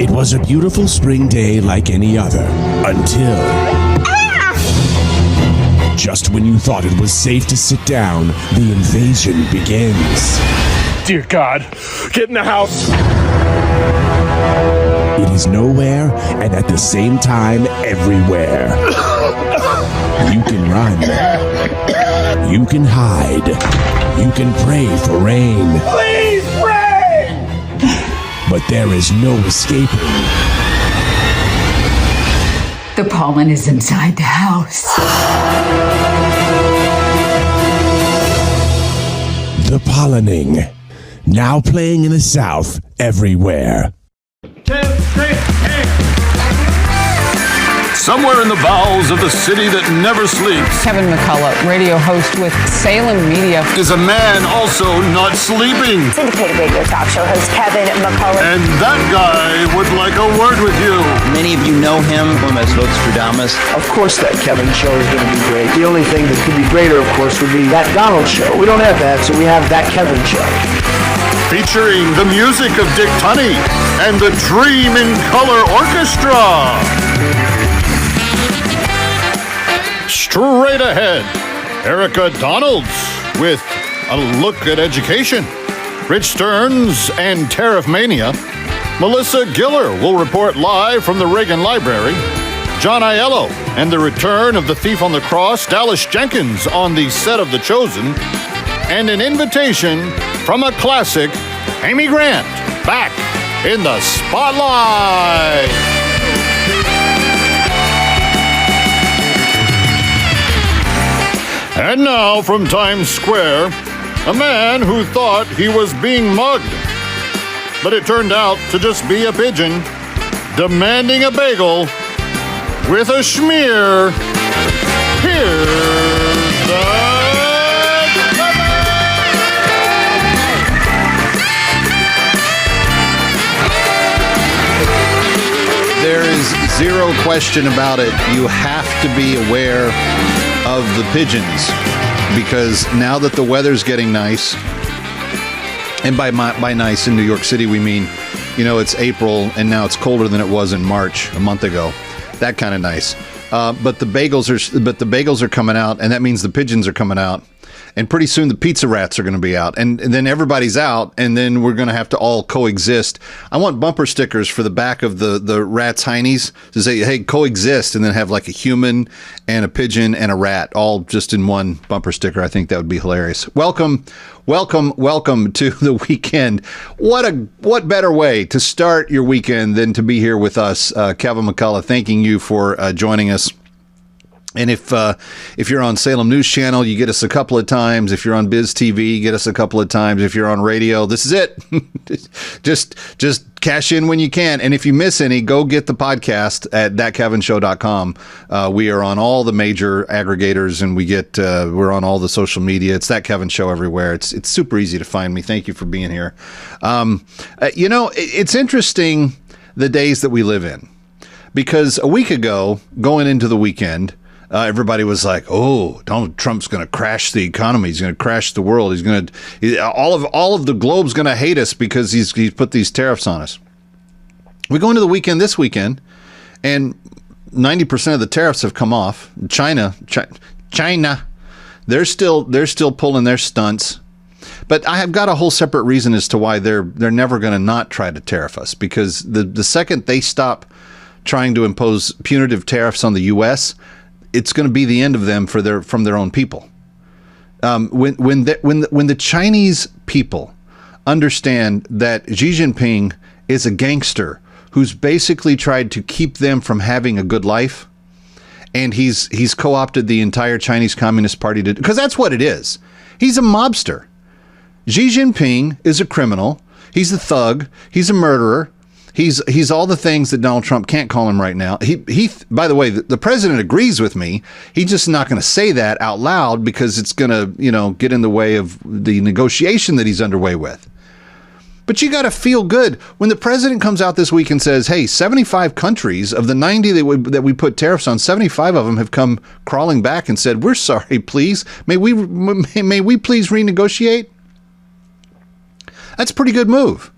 It was a beautiful spring day like any other, until... Just when you thought it was safe to sit down, the invasion begins. Dear God, get in the house! It is nowhere, and at the same time, everywhere. You can run. You can hide. You can pray for rain. Please, rain! But there is no escaping. The pollen is inside the house. The Pollening. Now playing in the South everywhere. 2, 3, hey! Somewhere in the bowels of the city that never sleeps Kevin McCullough, radio host with Salem Media, is a man also not sleeping. Syndicated radio talk show host Kevin McCullough. And that guy would like a word with you. Many of you know him from as Nostradamus. Of course that Kevin show is going to be great. The only thing that could be greater, of course, would be that Donald show. We don't have that, so we have that Kevin show. Featuring the music of Dick Tunney and the Dream in Color Orchestra. Straight ahead, Erika Donalds with a look at education. Rich Stearns and Tariff Mania. Melissa Giller will report live from the Reagan Library. John Aiello and the return of the thief on the cross, Dallas Jenkins, on the set of The Chosen. And an invitation from a classic, Amy Grant, back in the spotlight. And now from Times Square, a man who thought he was being mugged. But it turned out to just be a pigeon demanding a bagel with a schmear. Here's the... There is zero question about it. You have to be aware of the pigeons, because now that the weather's getting nice, and by nice in New York City we mean, you know, it's April and now it's colder than it was in March a month ago. That kind of nice. But the bagels are coming out, and that means the pigeons are coming out. And pretty soon the pizza rats are going to be out, and then everybody's out, and then we're going to have to all coexist. I want bumper stickers for the back of the rat's heinies to say, hey, coexist, and then have like a human and a pigeon and a rat all just in one bumper sticker. I think that would be hilarious. Welcome to the weekend. What better way to start your weekend than to be here with us, Kevin McCullough, thanking you for joining us. And if you're on Salem News Channel, you get us a couple of times. If you're on BizTV, you get us a couple of times. If you're on radio, this is it. just cash in when you can. And if you miss any, go get the podcast at thatkevinshow.com. We are on all the major aggregators, and we're on all the social media. It's That Kevin Show everywhere. It's super easy to find me. Thank you for being here. It's interesting the days that we live in, because a week ago, going into the weekend, everybody was like, "Oh, Donald Trump's going to crash the economy. He's going to crash the world. All of the globe's going to hate us because he's put these tariffs on us." We go into the weekend this weekend, and 90% of the tariffs have come off. China, they're still pulling their stunts. But I have got a whole separate reason as to why they're never going to not try to tariff us, because the second they stop trying to impose punitive tariffs on the U.S., it's going to be the end of them from their own people. When the Chinese people understand that Xi Jinping is a gangster who's basically tried to keep them from having a good life, and he's co-opted the entire Chinese Communist Party because that's what it is. He's a mobster. Xi Jinping is a criminal. He's a thug. He's a murderer. He's all the things that Donald Trump can't call him right now. He by the way, the president agrees with me. He's just not going to say that out loud because it's going to, get in the way of the negotiation that he's underway with. But you got to feel good when the president comes out this week and says, "Hey, 75 countries of the 90 that we put tariffs on, 75 of them have come crawling back and said, 'We're sorry, please. May we please renegotiate?'" That's a pretty good move.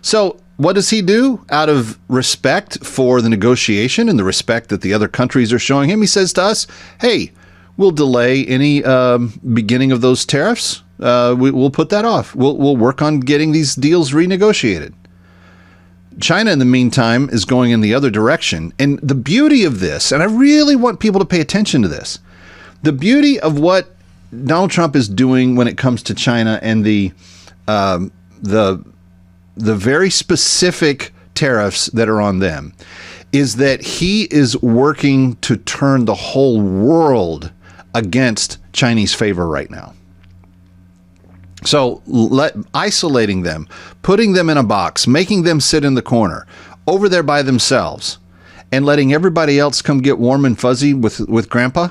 So what does he do out of respect for the negotiation and the respect that the other countries are showing him? He says to us, hey, we'll delay any beginning of those tariffs. We'll put that off. We'll work on getting these deals renegotiated. China, in the meantime, is going in the other direction. And the beauty of this, and I really want people to pay attention to this, the beauty of what Donald Trump is doing when it comes to China and the very specific tariffs that are on them is that he is working to turn the whole world against Chinese favor right now. So isolating them, putting them in a box, making them sit in the corner over there by themselves and letting everybody else come get warm and fuzzy with grandpa.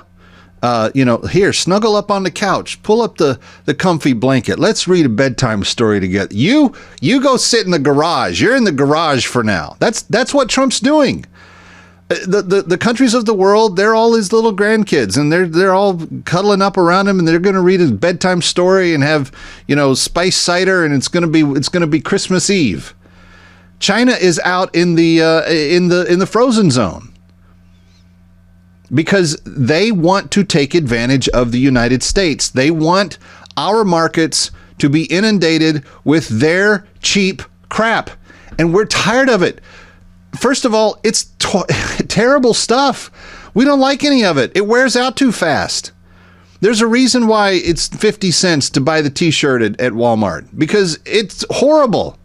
Here, snuggle up on the couch, pull up the comfy blanket. Let's read a bedtime story together. You go sit in the garage. You're in the garage for now. That's what Trump's doing. The countries of the world, they're all his little grandkids, and they're all cuddling up around him, and they're going to read his bedtime story and have, spice cider, and it's going to be Christmas Eve. China is out in the frozen zone because they want to take advantage of the United States. They want our markets to be inundated with their cheap crap, and we're tired of it. First of all, it's terrible stuff. We don't like any of it. It wears out too fast. There's a reason why it's 50 cents to buy the t-shirt at Walmart, because it's horrible.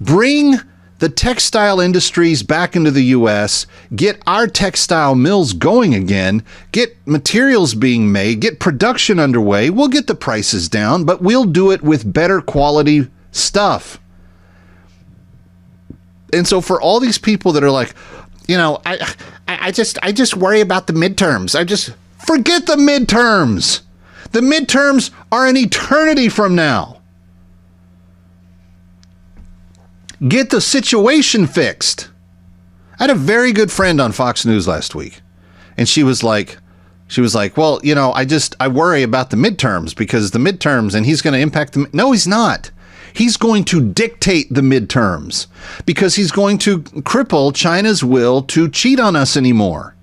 Bring the textile industries back into the U.S., get our textile mills going again, get materials being made, get production underway. We'll get the prices down, but we'll do it with better quality stuff. And so for all these people that are like, I just worry about the midterms. Forget the midterms. The midterms are an eternity from now. Get the situation fixed. I had a very good friend on Fox News last week, and she was like, well, I worry about the midterms because the midterms, and he's going to impact them. No, he's not. He's going to dictate the midterms because he's going to cripple China's will to cheat on us anymore.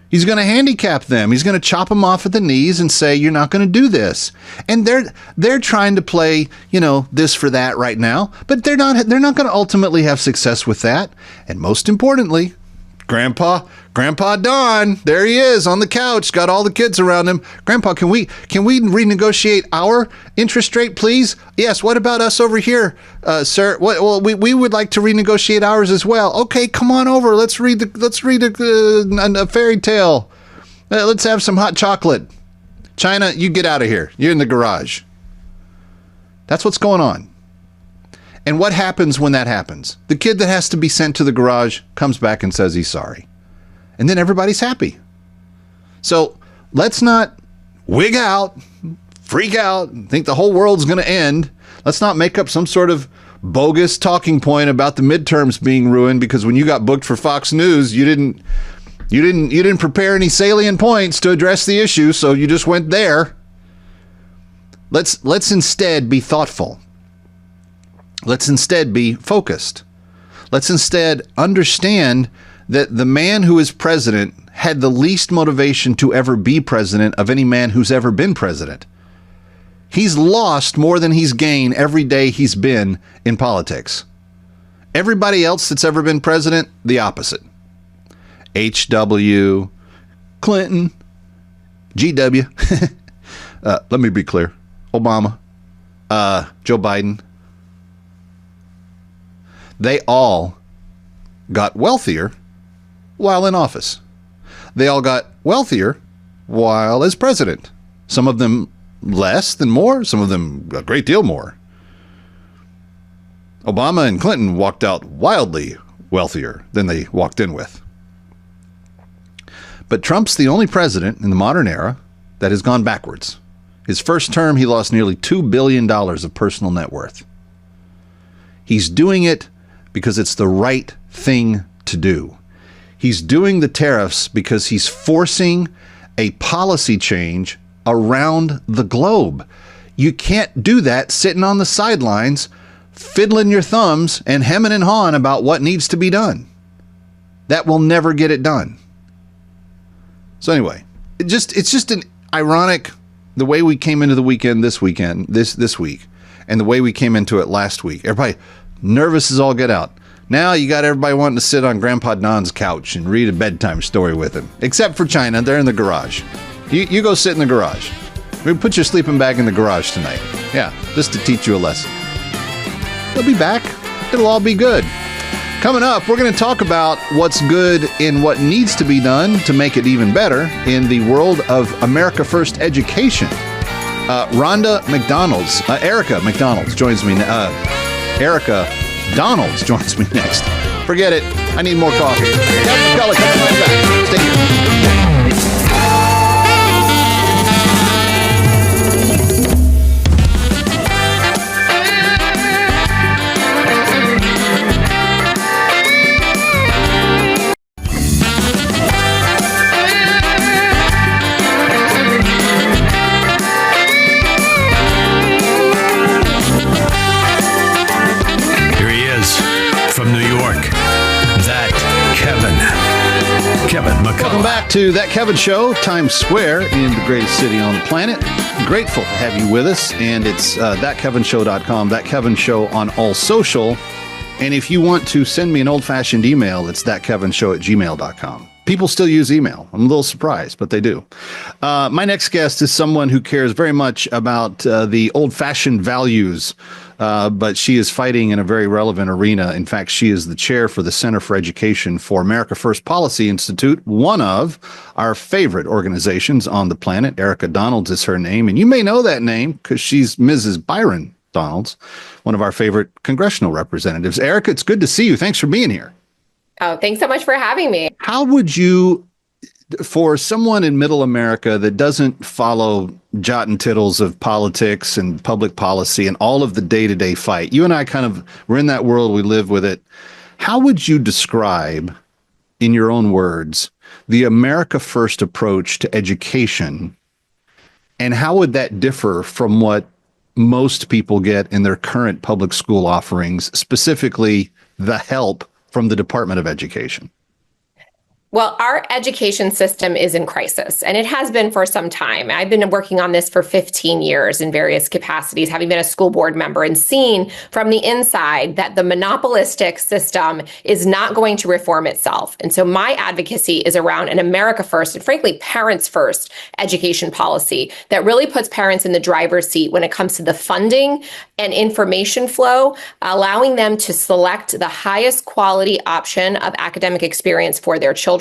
He's going to handicap them. He's going to chop them off at the knees and say, you're not going to do this. And they're trying to play, this for that right now, but they're not going to ultimately have success with that. And most importantly, Grandpa Don, there he is on the couch, got all the kids around him. Grandpa, can we renegotiate our interest rate, please? Yes. What about us over here, sir? Well, we would like to renegotiate ours as well. Okay, come on over. Let's read a fairy tale. Let's have some hot chocolate. China, you get out of here. You're in the garage. That's what's going on. And what happens when that happens? The kid that has to be sent to the garage comes back and says he's sorry. And then everybody's happy. So let's not wig out, freak out, think the whole world's going to end. Let's not make up some sort of bogus talking point about the midterms being ruined because when you got booked for Fox News, you didn't prepare any salient points to address the issue, so you just went there. Let's instead be thoughtful. Let's instead be focused. Let's instead understand that the man who is president had the least motivation to ever be president of any man who's ever been president. He's lost more than he's gained every day he's been in politics. Everybody else that's ever been president, the opposite. H.W., Clinton, G.W. Let me be clear. Obama, Joe Biden. They all got wealthier while in office. They all got wealthier while as president. Some of them less than more, some of them a great deal more. Obama and Clinton walked out wildly wealthier than they walked in with. But Trump's the only president in the modern era that has gone backwards. His first term, he lost nearly $2 billion of personal net worth. He's doing it because it's the right thing to do. He's doing the tariffs because he's forcing a policy change around the globe. You can't do that sitting on the sidelines fiddling your thumbs and hemming and hawing about what needs to be done. That will never get it done. So anyway, it's just an ironic, the way we came into the weekend, this week, and the way we came into it last week. Everybody nervous as all get out. Now you got everybody wanting to sit on Grandpa Don's couch and read a bedtime story with him. Except for China, they're in the garage. You go sit in the garage. Put your sleeping bag in the garage tonight. Yeah, just to teach you a lesson. They'll be back. It'll all be good. Coming up, we're going to talk about what's good and what needs to be done to make it even better in the world of America First education. Erika McDonald's joins me. Erika Donalds joins me next. Forget it. I need more coffee. Kevin McCullough coming right back. Stay here. Welcome back to That Kevin Show, Times Square in the greatest city on the planet. Grateful to have you with us, and it's thatkevinshow.com, That Kevin Show on all social. And if you want to send me an old-fashioned email, it's thatkevinshow@gmail.com. People still use email. I'm a little surprised, but they do. My next guest is someone who cares very much about the old-fashioned values, but she is fighting in a very relevant arena. In fact, she is the chair for the Center for Education for America First Policy Institute, one of our favorite organizations on the planet. Erika Donalds is her name, and you may know that name because she's Mrs. Byron Donalds, one of our favorite congressional representatives. Erika, it's good to see you. Thanks for being here. Oh, thanks so much for having me. How would you, for someone in middle America that doesn't follow jot and tittles of politics and public policy and all of the day-to-day fight, you and I we're in that world, we live with it. How would you describe, in your own words, the America First approach to education, and how would that differ from what most people get in their current public school offerings, specifically the help from the Department of Education? Well, our education system is in crisis, and it has been for some time. I've been working on this for 15 years in various capacities, having been a school board member and seen from the inside that the monopolistic system is not going to reform itself. And so my advocacy is around an America First and frankly, parents first education policy that really puts parents in the driver's seat when it comes to the funding and information flow, allowing them to select the highest quality option of academic experience for their children.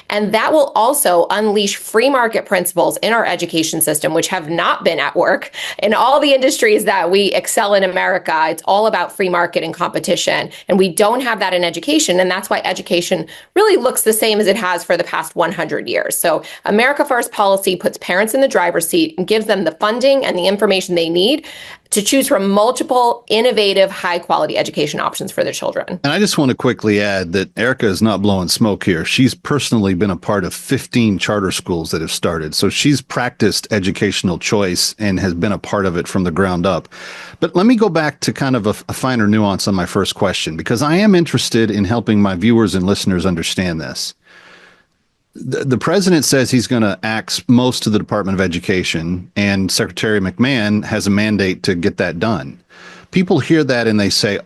And that will also unleash free market principles in our education system, which have not been at work in all the industries that we excel in America. It's all about free market and competition. And we don't have that in education. And that's why education really looks the same as it has for the past 100 years. So America First policy puts parents in the driver's seat and gives them the funding and the information they need to choose from multiple innovative, high-quality education options for their children. And I just want to quickly add that Erika is not blowing smoke here. She's personally been a part of 15 charter schools that have started. So she's practiced educational choice and has been a part of it from the ground up. But let me go back to kind of a finer nuance on my first question, because I am interested in helping my viewers and listeners understand this. The president says he's going to axe most of the Department of Education, and Secretary McMahon has a mandate to get that done. People hear that and they say,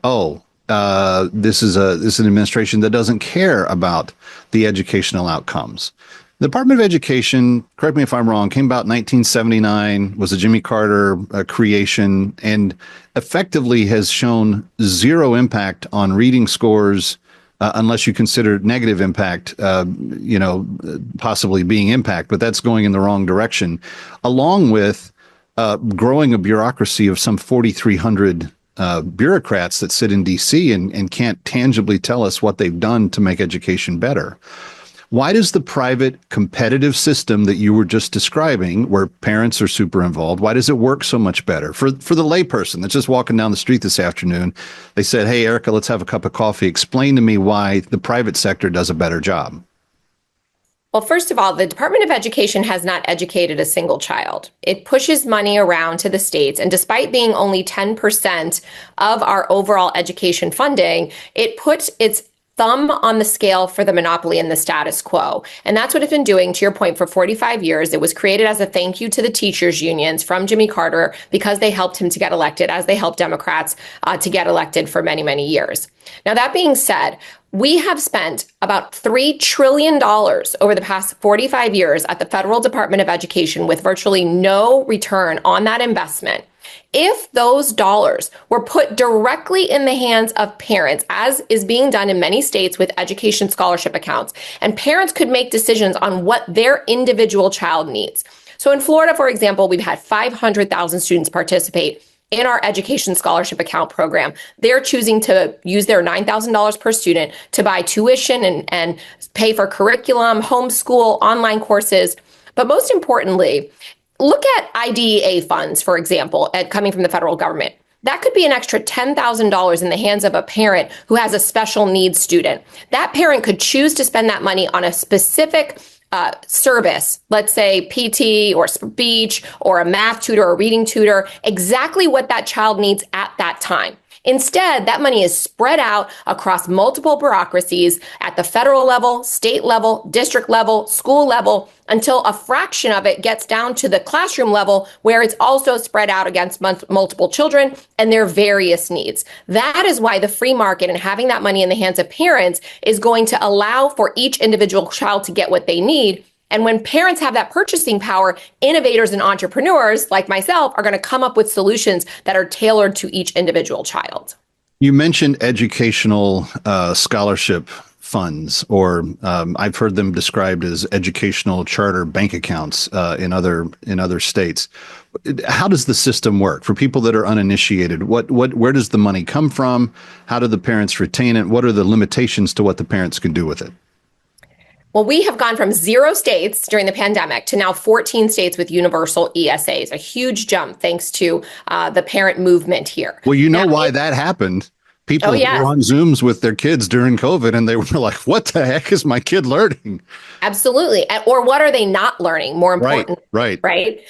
this is an administration that doesn't care about the educational outcomes. The Department of Education, correct me if I'm wrong, came about in 1979, was a Jimmy Carter creation, and effectively has shown zero impact on reading scores, unless you consider negative impact, possibly being impact, but that's going in the wrong direction, along with growing a bureaucracy of some 4,300 bureaucrats that sit in D.C. and can't tangibly tell us what they've done to make education better. Why does the private competitive system that you were just describing, where parents are super involved, why does it work so much better? For the layperson that's just walking down the street this afternoon, they said, hey, Erika, let's have a cup of coffee. Explain to me why the private sector does a better job. Well, first of all, the Department of Education has not educated a single child. It pushes money around to the states, and despite being only 10% of our overall education funding, it puts its thumb on the scale for the monopoly and the status quo. And that's what it's been doing, to your point, for 45 years. It was created as a thank you to the teachers' unions from Jimmy Carter because they helped him to get elected, as they helped Democrats to get elected for many, many years. Now, that being said, we have spent about $3 trillion over the past 45 years at the Federal Department of Education with virtually no return on that investment. If those dollars were put directly in the hands of parents, as is being done in many states with education scholarship accounts, and parents could make decisions on what their individual child needs. So in Florida, for example, we've had 500,000 students participate in our education scholarship account program. They're choosing to use their $9,000 per student to buy tuition and pay for curriculum, homeschool, online courses. But most importantly, look at IDEA funds, for example, coming from the federal government. That could be an extra $10,000 in the hands of a parent who has a special needs student. That parent could choose to spend that money on a specific service, let's say PT or speech or a math tutor or reading tutor, exactly what that child needs at that time. Instead, that money is spread out across multiple bureaucracies at the federal level, state level, district level, school level, until a fraction of it gets down to the classroom level, where it's also spread out against multiple children and their various needs. That is why the free market and having that money in the hands of parents is going to allow for each individual child to get what they need. And when parents have that purchasing power, innovators and entrepreneurs like myself are going to come up with solutions that are tailored to each individual child. You mentioned educational scholarship funds, or I've heard them described as educational charter bank accounts in other states. How does the system work for people that are uninitiated? Where does the money come from? How do the parents retain it? What are the limitations to what the parents can do with it? Well, we have gone from 0 states during the pandemic to now 14 states with universal ESAs, a huge jump thanks to the parent movement here. Well, you know why that happened. People were on Zooms with their kids during COVID, and they were like, what the heck is my kid learning? Absolutely. Or what are they not learning? More important. Right.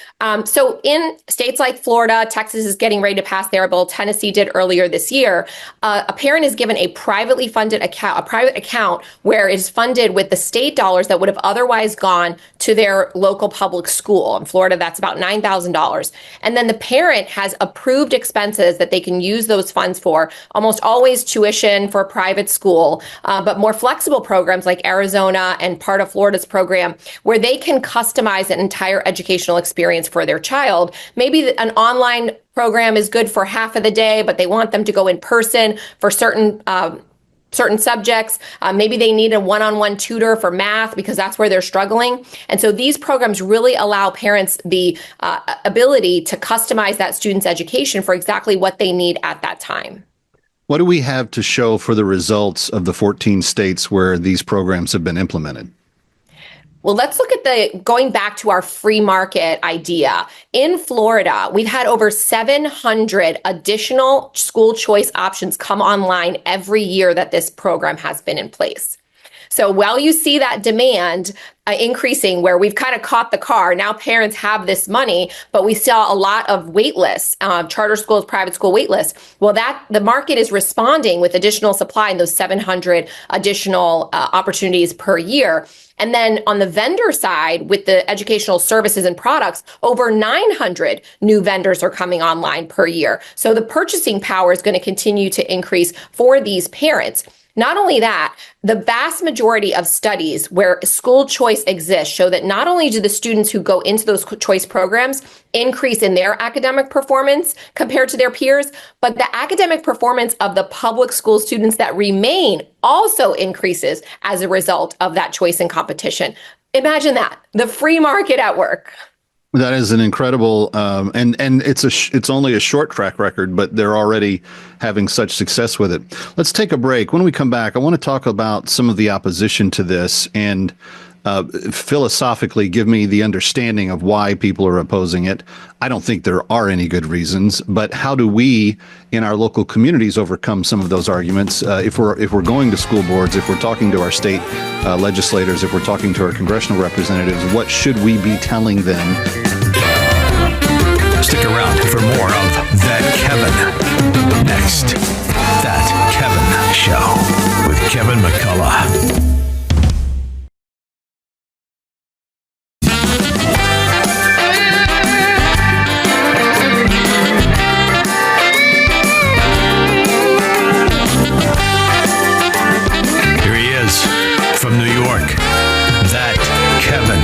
So in states like Florida, Texas is getting ready to pass their bill. Tennessee did earlier this year. A parent is given a privately funded account, a private account where it is funded with the state dollars that would have otherwise gone to their local public school. In Florida, that's about $9,000. And then the parent has approved expenses that they can use those funds for, almost always tuition for private school, but more flexible programs like Arizona and part of Florida's program, where they can customize an entire educational experience for their child. Maybe an online program is good for half of the day, but they want them to go in person for certain subjects. Maybe they need a one-on-one tutor for math because that's where they're struggling. And so these programs really allow parents the ability to customize that student's education for exactly what they need at that time. What do we have to show for the results of the 14 states where these programs have been implemented? Well, let's look at going back to our free market idea. In Florida, we've had over 700 additional school choice options come online every year that this program has been in place. So while you see that demand increasing, where we've kind of caught the car, now parents have this money, but we saw a lot of wait lists, charter schools, private school wait lists. Well, the market is responding with additional supply in those 700 additional opportunities per year. And then on the vendor side, with the educational services and products, over 900 new vendors are coming online per year. So the purchasing power is going to continue to increase for these parents. Not only that, the vast majority of studies where school choice exists show that not only do the students who go into those choice programs increase in their academic performance compared to their peers, but the academic performance of the public school students that remain also increases as a result of that choice and competition. Imagine that, the free market at work. That is an incredible, and it's only a short track record, but they're already having such success with it. Let's take a break. When we come back, I want to talk about some of the opposition to this and philosophically give me the understanding of why people are opposing it. I don't think there are any good reasons, but how do we in our local communities overcome some of those arguments? If we're going to school boards, if we're talking to our state legislators, if we're talking to our congressional representatives, what should we be telling them? Stick around for more of That Kevin. Next, That Kevin Show with Kevin McCullough. From New York, That Kevin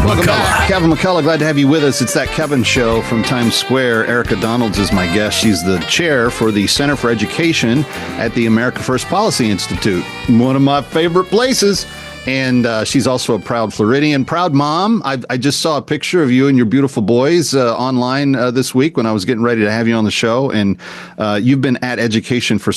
Welcome McCullough. back. Kevin McCullough, glad to have you with us. It's That Kevin Show from Times Square. Erika Donalds is my guest. She's the chair for the Center for Education at the America First Policy Institute, one of my favorite places. And she's also a proud Floridian, proud mom. I just saw a picture of you and your beautiful boys online this week when I was getting ready to have you on the show. And you've been at education for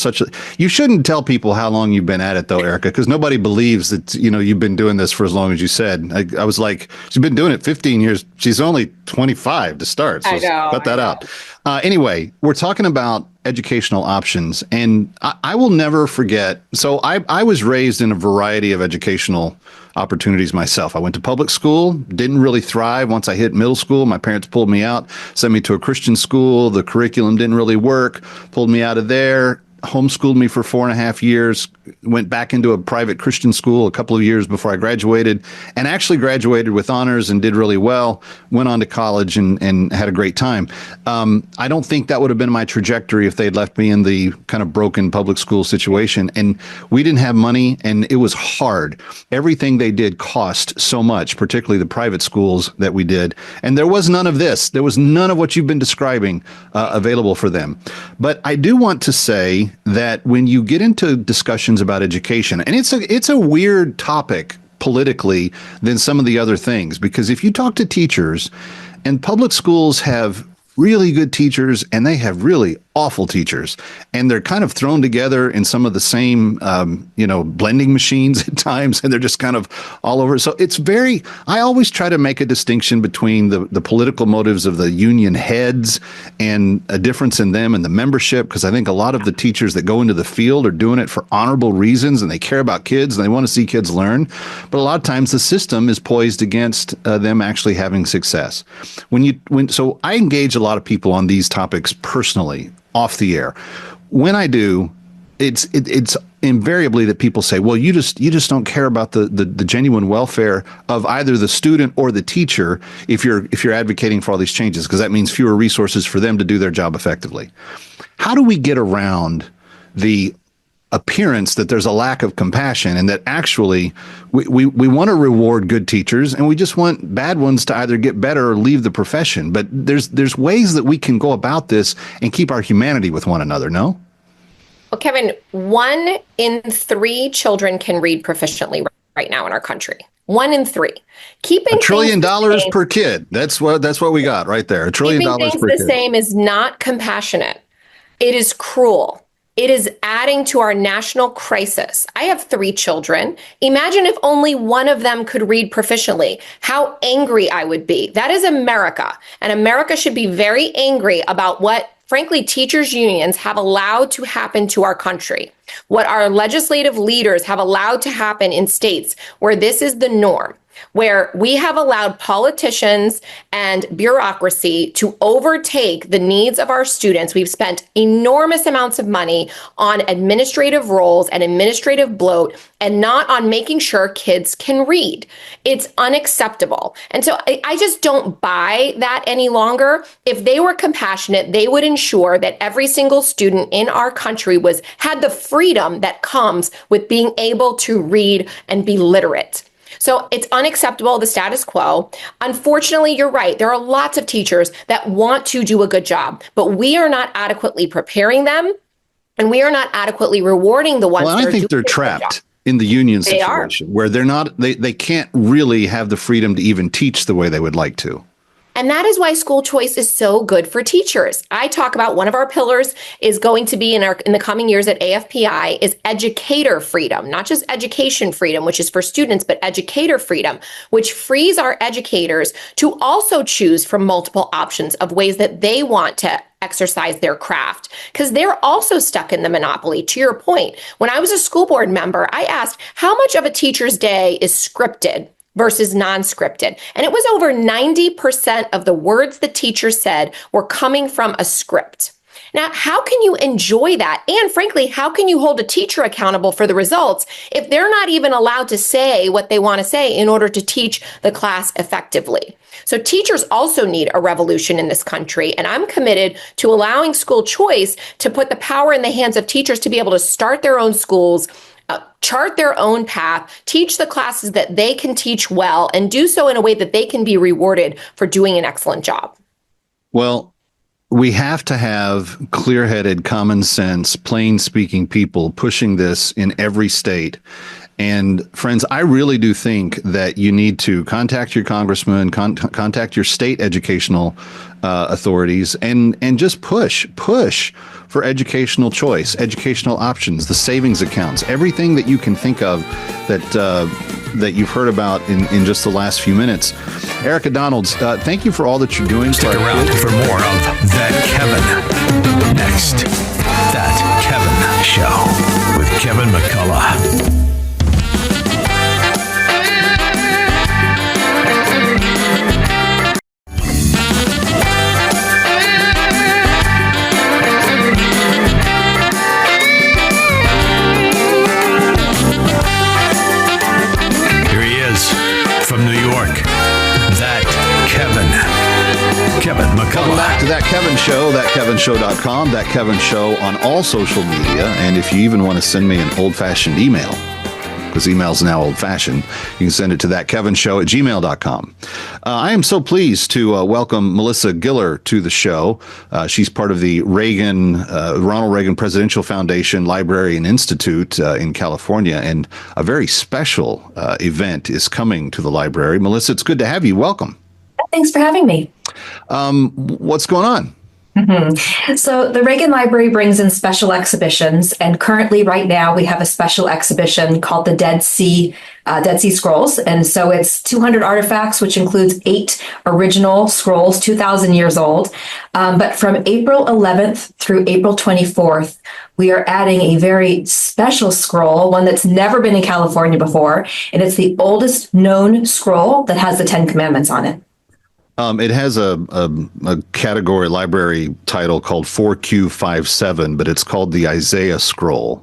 you shouldn't tell people how long you've been at it, though, Erika, because nobody believes that, you've been doing this for as long as you said. I was like, she's been doing it 15 years. She's only 25 to start. So cut that out. Anyway, we're talking about educational options, and I will never forget. So I was raised in a variety of educational opportunities myself. I went to public school, didn't really thrive. Once I hit middle school, my parents pulled me out, sent me to a Christian school. The curriculum didn't really work, pulled me out of there. Homeschooled me for 4.5 years, went back into a private Christian school a couple of years before I graduated, and actually graduated with honors and did really well, went on to college and had a great time. I don't think that would have been my trajectory if they'd left me in the kind of broken public school situation. And we didn't have money, and it was hard. Everything they did cost so much, particularly the private schools that we did. And there was none of this. There was none of what you've been describing available for them. But I do want to say that when you get into discussions about education, and it's a weird topic politically than some of the other things, because if you talk to teachers, and public schools have really good teachers and they have really awful teachers, and they're kind of thrown together in some of the same blending machines at times, and they're just kind of all over. So I always try to make a distinction between the political motives of the union heads and a difference in them and the membership, because I think a lot of the teachers that go into the field are doing it for honorable reasons, and they care about kids and they want to see kids learn. But a lot of times the system is poised against them actually having success. So I engage a lot of people on these topics personally off the air. When I do, it's invariably that people say, well, you just don't care about the genuine welfare of either the student or the teacher if you're advocating for all these changes, because that means fewer resources for them to do their job effectively. How do we get around the appearance that there's a lack of compassion, and that actually we want to reward good teachers and we just want bad ones to either get better or leave the profession? But there's ways that we can go about this and keep our humanity with one another, no? Well, Kevin, 1 in 3 children can read proficiently right now in our country. 1 in 3. Keeping $1 trillion per kid. That's what we got right there. $1 trillion per kid. Keeping things the same is not compassionate. It is cruel. It is adding to our national crisis. I have 3 children. Imagine if only one of them could read proficiently. How angry I would be. That is America. And America should be very angry about what, frankly, teachers' unions have allowed to happen to our country. What our legislative leaders have allowed to happen in states where this is the norm, where we have allowed politicians and bureaucracy to overtake the needs of our students. We've spent enormous amounts of money on administrative roles and administrative bloat, and not on making sure kids can read. It's unacceptable. And so I just don't buy that any longer. If they were compassionate, they would ensure that every single student in our country had the freedom that comes with being able to read and be literate. So it's unacceptable, the status quo. Unfortunately, you're right. There are lots of teachers that want to do a good job, but we are not adequately preparing them, and we are not adequately rewarding the ones that are doing a good job. I think they're trapped in the union situation where they can't really have the freedom to even teach the way they would like to. And that is why school choice is so good for teachers. I talk about one of our pillars is going to be in the coming years at AFPI is educator freedom, not just education freedom, which is for students, but educator freedom, which frees our educators to also choose from multiple options of ways that they want to exercise their craft, because they're also stuck in the monopoly. To your point, when I was a school board member, I asked how much of a teacher's day is scripted versus non-scripted. And it was over 90% of the words the teacher said were coming from a script. Now, how can you enjoy that? And frankly, how can you hold a teacher accountable for the results if they're not even allowed to say what they want to say in order to teach the class effectively? So teachers also need a revolution in this country, and I'm committed to allowing school choice to put the power in the hands of teachers to be able to start their own schools, chart their own path, teach the classes that they can teach well, and do so in a way that they can be rewarded for doing an excellent job. Well, we have to have clear-headed, common sense, plain-speaking people pushing this in every state. And friends, I really do think that you need to contact your congressman, contact your state educational authorities, and just push for educational choice, educational options, the savings accounts, everything that you can think of that you've heard about in just the last few minutes. Erika Donalds, thank you for all that you're doing. Stick around for more of That Kevin. Next, That Kevin Show with Kevin McCullough. From New York, That Kevin McCullough. Welcome back to That Kevin Show, thatkevinshow.com, That Kevin Show on all social media. And if you even want to send me an old-fashioned email, because email's now old-fashioned, you can send it to thatkevinshow@gmail.com. I am so pleased to welcome Melissa Giller to the show. She's part of the Ronald Reagan Presidential Foundation Library and Institute in California, and a very special event is coming to the library. Melissa, it's good to have you. Welcome. Thanks for having me. What's going on? So the Reagan Library brings in special exhibitions, and currently right now we have a special exhibition called the Dead Sea Scrolls. And so it's 200 artifacts, which includes 8 original scrolls, 2,000 years old. But from April 11th through April 24th, we are adding a very special scroll, one that's never been in California before. And it's the oldest known scroll that has the 10 Commandments on it. It has a category library title called 4Q57, but it's called the Isaiah Scroll.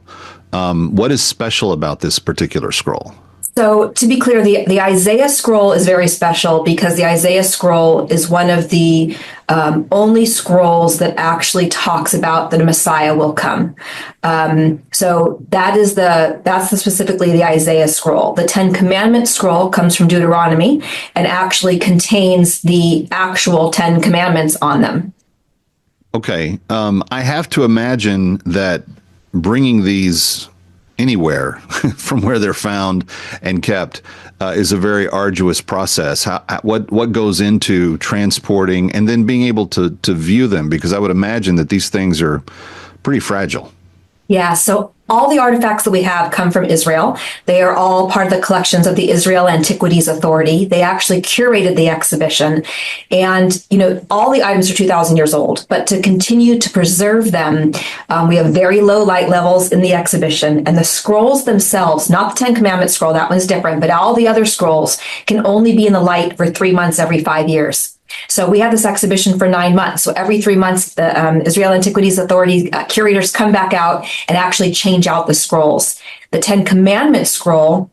What is special about this particular scroll? So to be clear, the Isaiah Scroll is very special because the Isaiah Scroll is one of the only scrolls that actually talks about that a Messiah will come. So that's specifically the Isaiah Scroll. The 10 Commandments Scroll comes from Deuteronomy and actually contains the actual 10 Commandments on them. Okay. I have to imagine that bringing these anywhere from where they're found and kept is a very arduous process. What goes into transporting and then being able to view them? Because I would imagine that these things are pretty fragile. Yeah, so all the artifacts that we have come from Israel. They are all part of the collections of the Israel Antiquities Authority. They actually curated the exhibition. And, all the items are 2,000 years old. But to continue to preserve them, we have very low light levels in the exhibition. And the scrolls themselves, not the 10 Commandments scroll, that one's different, but all the other scrolls can only be in the light for 3 months every 5 years. So we have this exhibition for 9 months. So every 3 months, the Israel Antiquities Authority curators come back out and actually change out the scrolls. The 10 Commandments scroll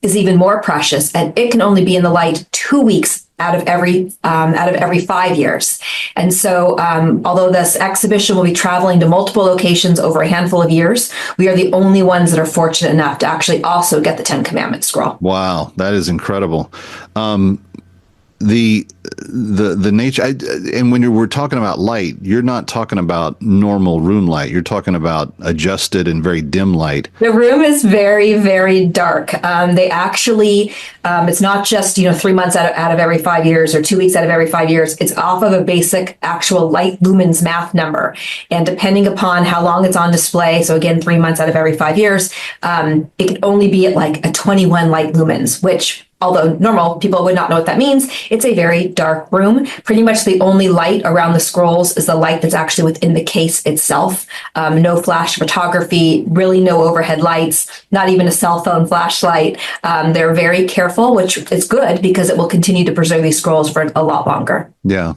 is even more precious, and it can only be in the light 2 weeks out of every 5 years. And so, although this exhibition will be traveling to multiple locations over a handful of years, we are the only ones that are fortunate enough to actually also get the 10 Commandments scroll. Wow, that is incredible. the nature, and when we're talking about light, you're not talking about normal room light. You're talking about adjusted and very dim light. The room is very, very dark. They actually, it's not just 3 months out of every 5 years or 2 weeks out of every 5 years. It's off of a basic actual light lumens math number, and depending upon how long it's on display. So again, 3 months out of every 5 years, it can only be at like a 21 light lumens, which, although normal people would not know what that means, it's a very dark room. Pretty much the only light around the scrolls is the light that's actually within the case itself. No flash photography, really no overhead lights, not even a cell phone flashlight. They're very careful, which is good because it will continue to preserve these scrolls for a lot longer. Yeah.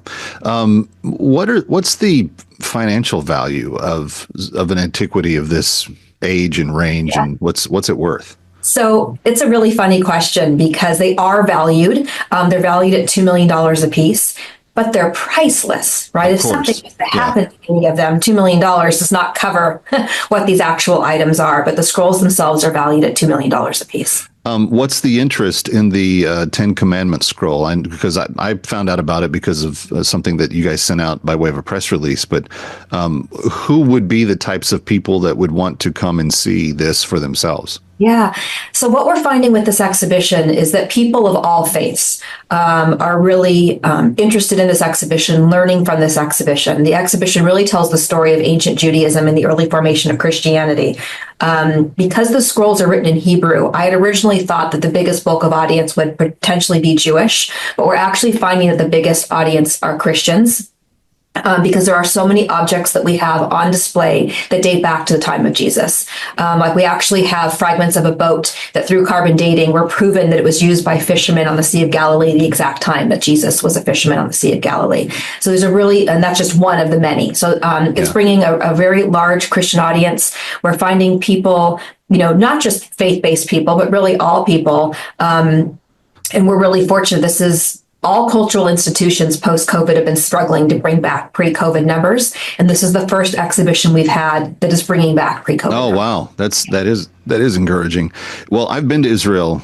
What's the financial value of an antiquity of this age and range, and what's it worth? So it's a really funny question because they are valued. They're valued at $2 million a piece, but they're priceless, right? If something was to happen to any of them, $2 million does not cover what these actual items are, but the scrolls themselves are valued at $2 million a piece. What's the interest in the 10 Commandments Scroll? Because I found out about it because of something that you guys sent out by way of a press release. But who would be the types of people that would want to come and see this for themselves? Yeah. So what we're finding with this exhibition is that people of all faiths are really interested in this exhibition, learning from this exhibition. The exhibition really tells the story of ancient Judaism and the early formation of Christianity. Because the scrolls are written in Hebrew, I had originally thought that the biggest bulk of audience would potentially be Jewish, but we're actually finding that the biggest audience are Christians. Because there are so many objects that we have on display that date back to the time of Jesus. Like we actually have fragments of a boat that through carbon dating were proven that it was used by fishermen on the Sea of Galilee the exact time that Jesus was a fisherman on the Sea of Galilee. So there's and that's just one of the many. So it's bringing a very large Christian audience. We're finding people, not just faith-based people, but really all people. And we're really fortunate. All cultural institutions post-COVID have been struggling to bring back pre-COVID numbers, and this is the first exhibition we've had that is bringing back pre-COVID. Oh, wow, that is encouraging. Well, I've been to Israel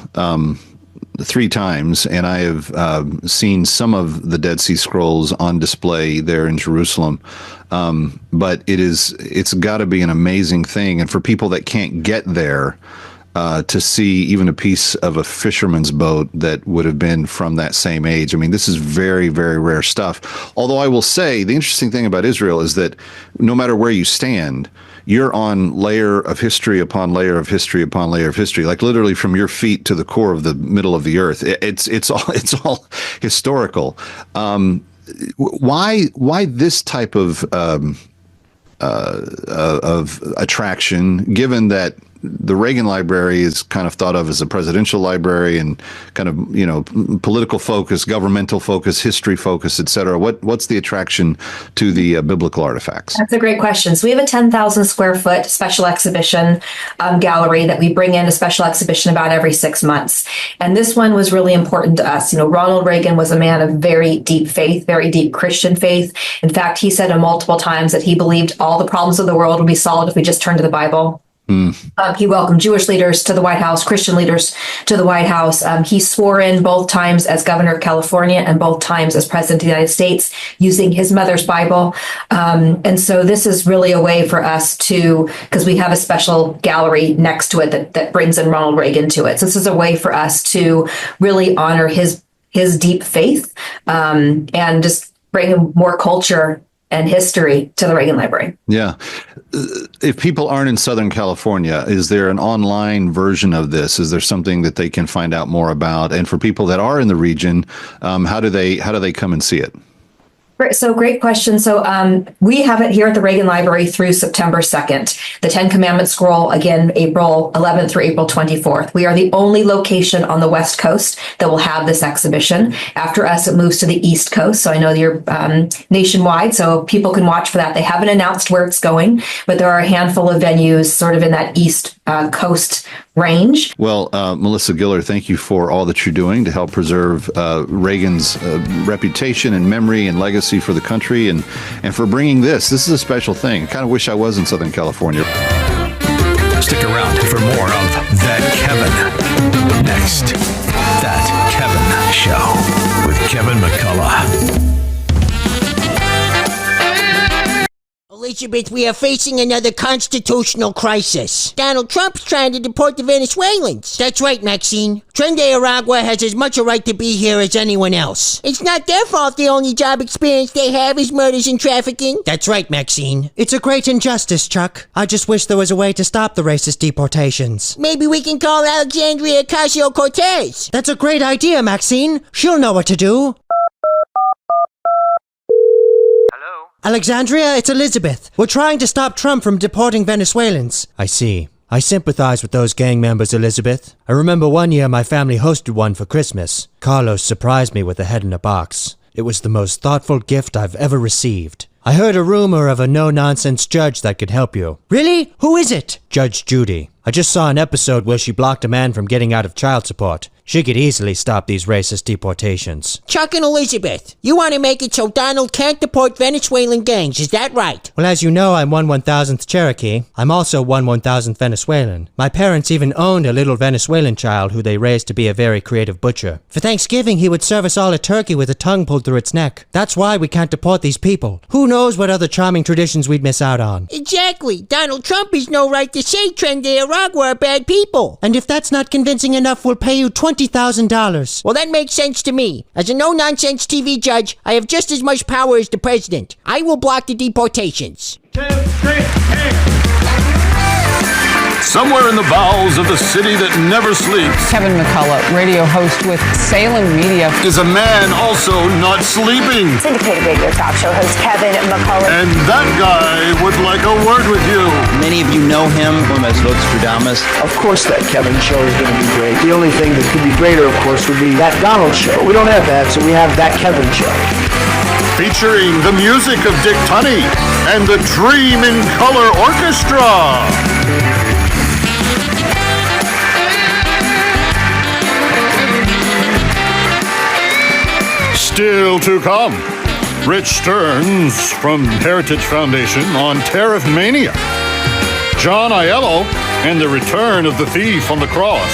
3 times, and I have seen some of the Dead Sea Scrolls on display there in Jerusalem. But it's got to be an amazing thing, and for people that can't get there, to see even a piece of a fisherman's boat that would have been from that same age. I mean, this is very, very rare stuff. Although I will say the interesting thing about Israel is that no matter where you stand, you're on layer of history upon layer of history upon layer of history, like literally from your feet to the core of the middle of the earth. It's all historical. Why this type of attraction, given that the Reagan Library is kind of thought of as a presidential library and kind of, political focus, governmental focus, history focus, et cetera. What's the attraction to the biblical artifacts? That's a great question. So we have a 10,000 square foot special exhibition gallery that we bring in a special exhibition about every 6 months. And this one was really important to us. Ronald Reagan was a man of very deep faith, very deep Christian faith. In fact, he said multiple times that he believed all the problems of the world would be solved if we just turned to the Bible. He welcomed Jewish leaders to the White House, Christian leaders to the White House. He swore in both times as governor of California and both times as president of the United States using his mother's Bible. And so this is really a way for us because we have a special gallery next to it that brings in Ronald Reagan to it. So this is a way for us to really honor his deep faith and just bring more culture and history to the Reagan Library. Yeah. If people aren't in Southern California, is there an online version of this? Is there something that they can find out more about? And for people that are in the region, how do they come and see it? So great question. So we have it here at the Reagan Library through September 2nd. The 10 Commandments Scroll, again, April 11th through April 24th. We are the only location on the West Coast that will have this exhibition. After us, it moves to the East Coast. So I know you're nationwide, so people can watch for that. They haven't announced where it's going, but there are a handful of venues sort of in that East Coast range. Well, Melissa Giller, thank you for all that you're doing to help preserve Reagan's reputation and memory and legacy for the country, and for bringing this. This is a special thing. I kind of wish I was in Southern California. Stick around for more of That Kevin. Next, That Kevin Show with Kevin Elizabeth, we are facing another constitutional crisis. Donald Trump's trying to deport the Venezuelans. That's right, Maxine. Tren de Aragua has as much a right to be here as anyone else. It's not their fault the only job experience they have is murders and trafficking. That's right, Maxine. It's a great injustice, Chuck. I just wish there was a way to stop the racist deportations. Maybe we can call Alexandria Ocasio-Cortez. That's a great idea, Maxine. She'll know what to do. Hello? Alexandria, it's Elizabeth. We're trying to stop Trump from deporting Venezuelans. I see. I sympathize with those gang members, Elizabeth. I remember one year my family hosted one for Christmas. Carlos surprised me with a head in a box. It was the most thoughtful gift I've ever received. I heard a rumor of a no-nonsense judge that could help you. Really? Who is it? Judge Judy. I just saw an episode where she blocked a man from getting out of child support. She could easily stop these racist deportations. Chuck and Elizabeth, you want to make it so Donald can't deport Venezuelan gangs, is that right? Well, as you know, I'm 1/1000th Cherokee. I'm also 1/1000th Venezuelan. My parents even owned a little Venezuelan child who they raised to be a very creative butcher. For Thanksgiving, he would serve us all a turkey with a tongue pulled through its neck. That's why we can't deport these people. Who knows what other charming traditions we'd miss out on. Exactly. Donald Trump has no right to say Tren de Aragua are bad people. And if that's not convincing enough, we'll pay you $20,000. Well, that makes sense to me. As a no-nonsense TV judge, I have just as much power as the president. I will block the deportations. 2, 3, and... Somewhere in the bowels of the city that never sleeps Kevin McCullough, radio host with Salem Media, is a man also not sleeping. Syndicated radio talk show host Kevin McCullough. And that guy would like a word with you. Many of you know him from his Nostradamus. Of course that Kevin show is going to be great. The only thing that could be greater, of course, would be that Donald show. We don't have that, so we have that Kevin show. Featuring the music of Dick Tunney and the Dream in Color Orchestra. Still to come, Rich Stearns from Heritage Foundation on Tariff Mania, John Aiello and the Return of the Thief on the Cross,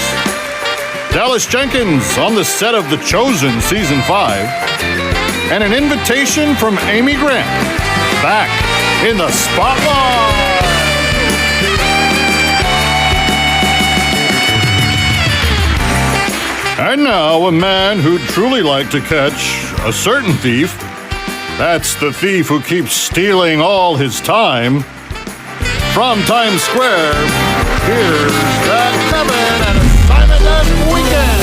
Dallas Jenkins on the set of The Chosen Season 5, and an invitation from Amy Grant back in the spotlight. And now, a man who'd truly like to catch a certain thief. That's the thief who keeps stealing all his time. From Times Square, here's that Kevin and Assignment Desk Weekend.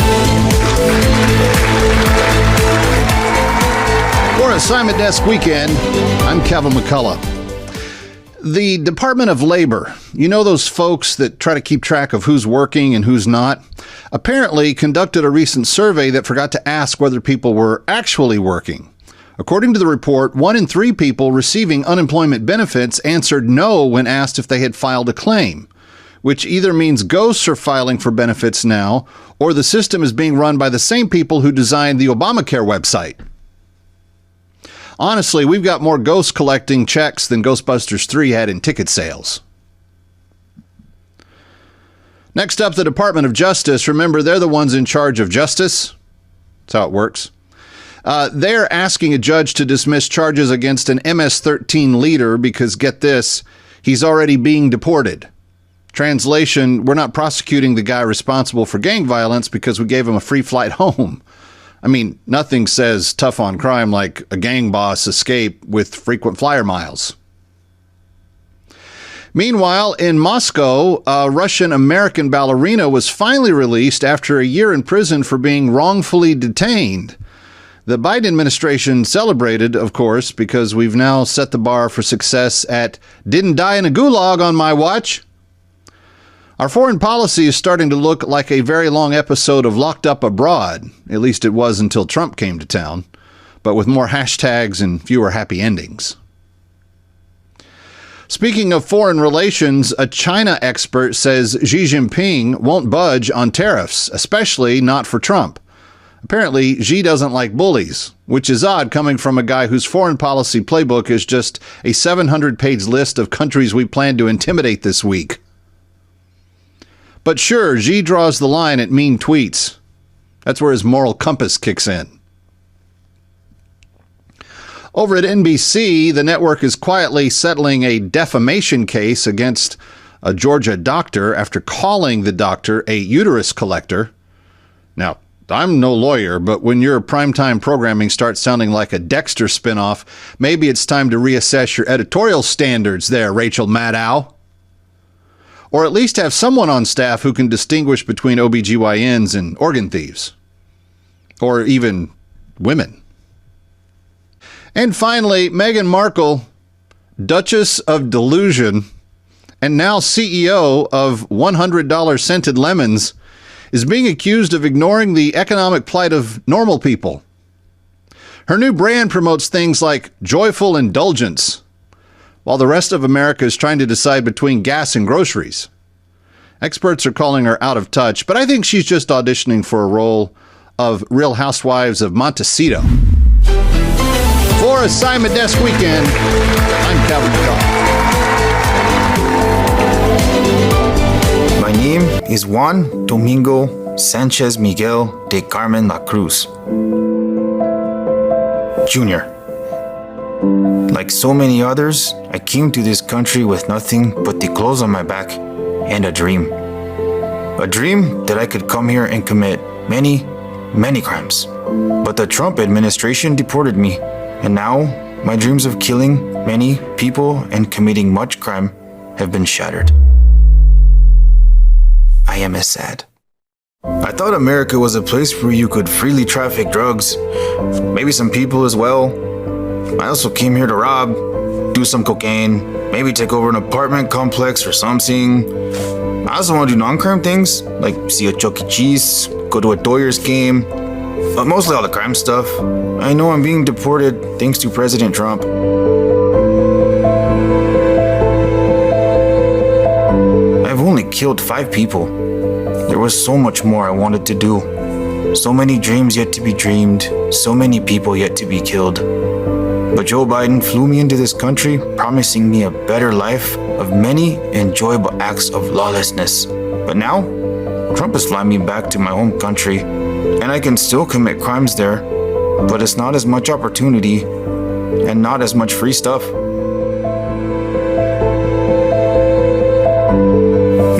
For Assignment Desk Weekend, I'm Kevin McCullough. The Department of Labor, you know those folks that try to keep track of who's working and who's not, apparently conducted a recent survey that forgot to ask whether people were actually working. According to the report, 1 in 3 people receiving unemployment benefits answered no when asked if they had filed a claim, which either means ghosts are filing for benefits now, or the system is being run by the same people who designed the Obamacare website. Honestly, we've got more ghosts collecting checks than Ghostbusters 3 had in ticket sales. Next up, the Department of Justice. Remember, they're the ones in charge of justice. That's how it works. They're asking a judge to dismiss charges against an MS-13 leader because, get this, he's already being deported. Translation, we're not prosecuting the guy responsible for gang violence because we gave him a free flight home. I mean, nothing says tough on crime like a gang boss escape with frequent flyer miles. Meanwhile, in Moscow, a Russian-American ballerina was finally released after a year in prison for being wrongfully detained. The Biden administration celebrated, of course, because we've now set the bar for success at "didn't die in a gulag on my watch." Our foreign policy is starting to look like a very long episode of Locked Up Abroad. At least it was until Trump came to town, but with more hashtags and fewer happy endings. Speaking of foreign relations, a China expert says Xi Jinping won't budge on tariffs, especially not for Trump. Apparently, Xi doesn't like bullies, which is odd coming from a guy whose foreign policy playbook is just a 700-page list of countries we plan to intimidate this week. But sure, Xi draws the line at mean tweets. That's where his moral compass kicks in. Over at NBC, the network is quietly settling a defamation case against a Georgia doctor after calling the doctor a uterus collector. Now, I'm no lawyer, but when your primetime programming starts sounding like a Dexter spinoff, maybe it's time to reassess your editorial standards there, Rachel Maddow. Or at least have someone on staff who can distinguish between OBGYNs and organ thieves. Or even women. And finally, Meghan Markle, Duchess of Delusion, and now CEO of $100 Scented Lemons, is being accused of ignoring the economic plight of normal people. Her new brand promotes things like joyful indulgence, while the rest of America is trying to decide between gas and groceries. Experts are calling her out of touch, but I think she's just auditioning for a role of Real Housewives of Montecito. For Assignment Desk Weekend, I'm Kevin McCullough. My name is Juan Domingo Sanchez Miguel de Carmen La Cruz, Jr. Like so many others, I came to this country with nothing but the clothes on my back and a dream. A dream that I could come here and commit many, many crimes. But the Trump administration deported me, and now my dreams of killing many people and committing much crime have been shattered. I am as sad. I thought America was a place where you could freely traffic drugs, maybe some people as well. I also came here to rob, do some cocaine, maybe take over an apartment complex or something. I also want to do non-crime things, like see a Chuck E. Cheese, go to a Doyers game, but mostly all the crime stuff. I know I'm being deported thanks to President Trump. I've only killed 5 people. There was so much more I wanted to do. So many dreams yet to be dreamed, so many people yet to be killed. But Joe Biden flew me into this country, promising me a better life of many enjoyable acts of lawlessness. But now, Trump is flying me back to my home country, and I can still commit crimes there, but it's not as much opportunity and not as much free stuff.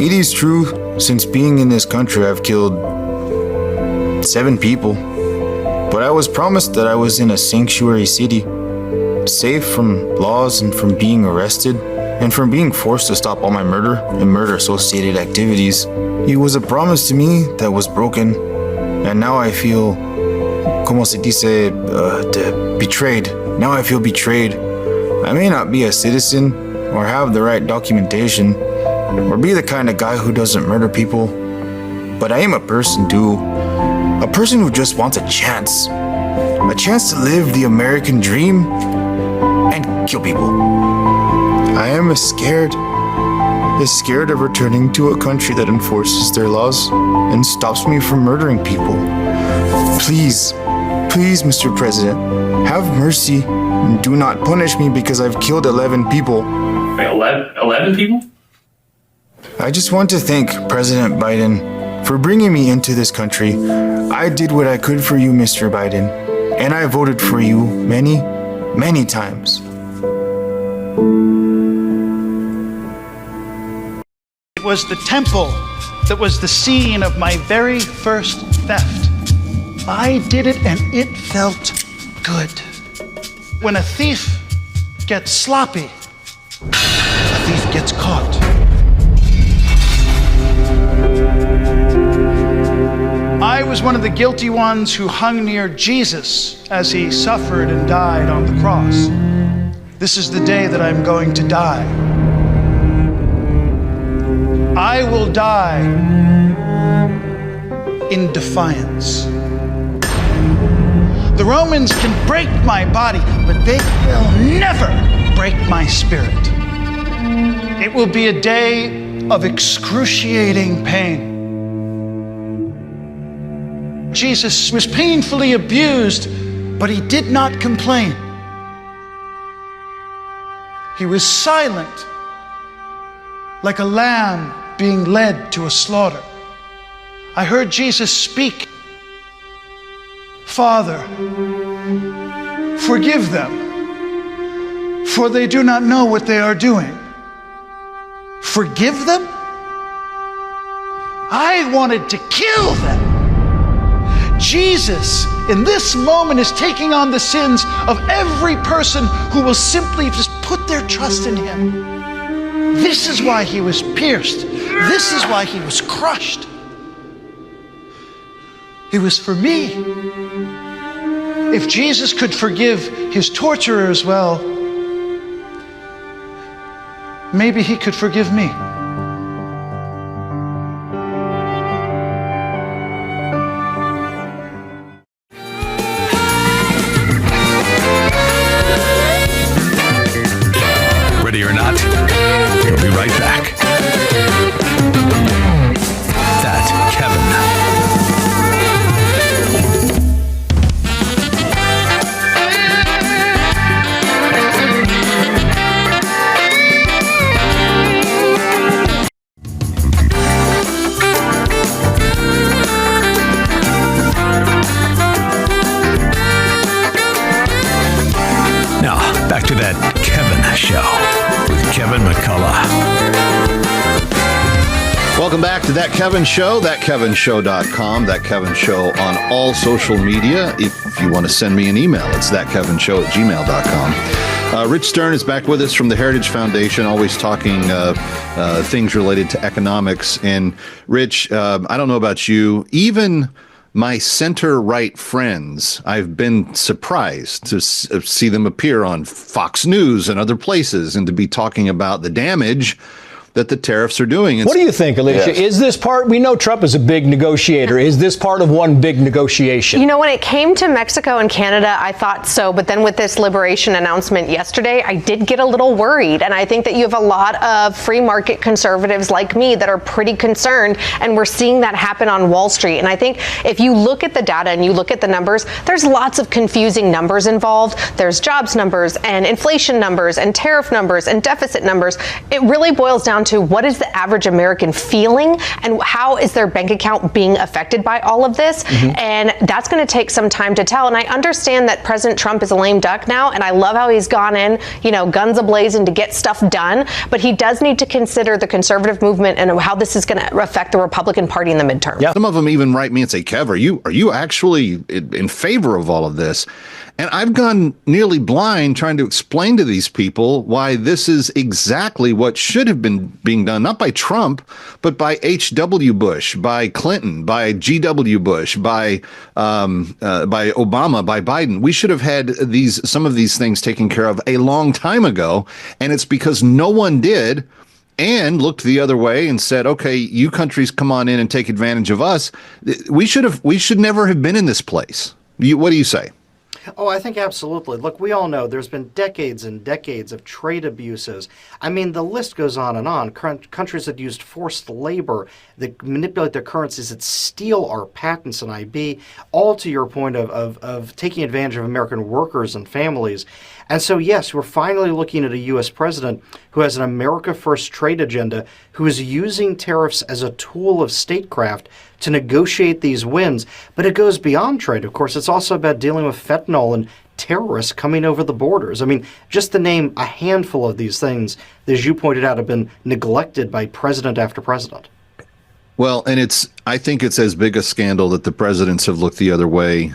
It is true, since being in this country, I've killed 7 people, but I was promised that I was in a sanctuary city, safe from laws and from being arrested, and from being forced to stop all my murder and murder-associated activities. It was a promise to me that was broken, and now I feel, como se dice, betrayed. Now I feel betrayed. I may not be a citizen, or have the right documentation, or be the kind of guy who doesn't murder people, but I am a person too. A person who just wants a chance to live the American dream and kill people. I am scared of returning to a country that enforces their laws and stops me from murdering people. Please, Mr. President, have mercy and do not punish me because I've killed 11 people. Wait, 11 people? I just want to thank President Biden for bringing me into this country. I did what I could for you, Mr. Biden, and I voted for you many, many times. It was the temple that was the scene of my very first theft. I did it and it felt good. When a thief gets sloppy, a thief gets caught. I was one of the guilty ones who hung near Jesus as he suffered and died on the cross. This is the day that I'm going to die. I will die in defiance. The Romans can break my body, but they will never break my spirit. It will be a day of excruciating pain. Jesus was painfully abused, but he did not complain. He was silent, like a lamb being led to a slaughter. I heard Jesus speak, "Father, forgive them, for they do not know what they are doing. Forgive them? I wanted to kill them. Jesus, in this moment, is taking on the sins of every person who will simply just put their trust in him. This is why he was pierced. This is why he was crushed. It was for me. If Jesus could forgive his torturers, well, maybe he could forgive me. Ready or not, we'll be right back. That Kevin. Now, back to That Kevin Show with Kevin McCullough. Welcome back to That Kevin Show, thatkevinshow.com, That Kevin Show on all social media. If you want to send me an email, it's thatkevinshow@gmail.com. Rich Stern is back with us from the Heritage Foundation, always talking things related to economics. And Rich, I don't know about you, even my center-right friends, I've been surprised to see them appear on Fox News and other places and to be talking about the damage that the tariffs are doing. What do you think, Alicia? Yes. Is this part, we know Trump is a big negotiator. Is this part of one big negotiation? You know, when it came to Mexico and Canada, I thought so. But then with this liberation announcement yesterday, I did get a little worried. And I think that you have a lot of free market conservatives like me that are pretty concerned. And we're seeing that happen on Wall Street. And I think if you look at the data and you look at the numbers, there's lots of confusing numbers involved. There's jobs numbers and inflation numbers and tariff numbers and deficit numbers. It really boils down to what is the average American feeling and how is their bank account being affected by all of this. And that's going to take some time to tell. And I understand that President Trump is a lame duck now, and I love how he's gone in, you know, guns a-blazing to get stuff done. But he does need to consider the conservative movement and how this is going to affect the Republican Party in the midterm. Yeah. Some of them even write me and say, Kev, are you actually in favor of all of this? And I've gone nearly blind trying to explain to these people why this is exactly what should have been being done, not by Trump, but by H.W. Bush, by Clinton, by G.W. Bush, by Obama, by Biden. We should have had some of these things taken care of a long time ago. And it's because no one did and looked the other way and said, okay, you countries come on in and take advantage of us. We should never have been in this place. What do you say? Oh, I think absolutely. Look, we all know there's been decades and decades of trade abuses. I mean, the list goes on and on. Countries that used forced labor, that manipulate their currencies, that steal our patents and IB, all to your point of taking advantage of American workers and families. And so, yes, we're finally looking at a U.S. president who has an America First trade agenda, who is using tariffs as a tool of statecraft to negotiate these wins. But it goes beyond trade. Of course, it's also about dealing with fentanyl and terrorists coming over the borders. I mean, just to name a handful of these things, as you pointed out, have been neglected by president after president. Well, and I think it's as big a scandal that the presidents have looked the other way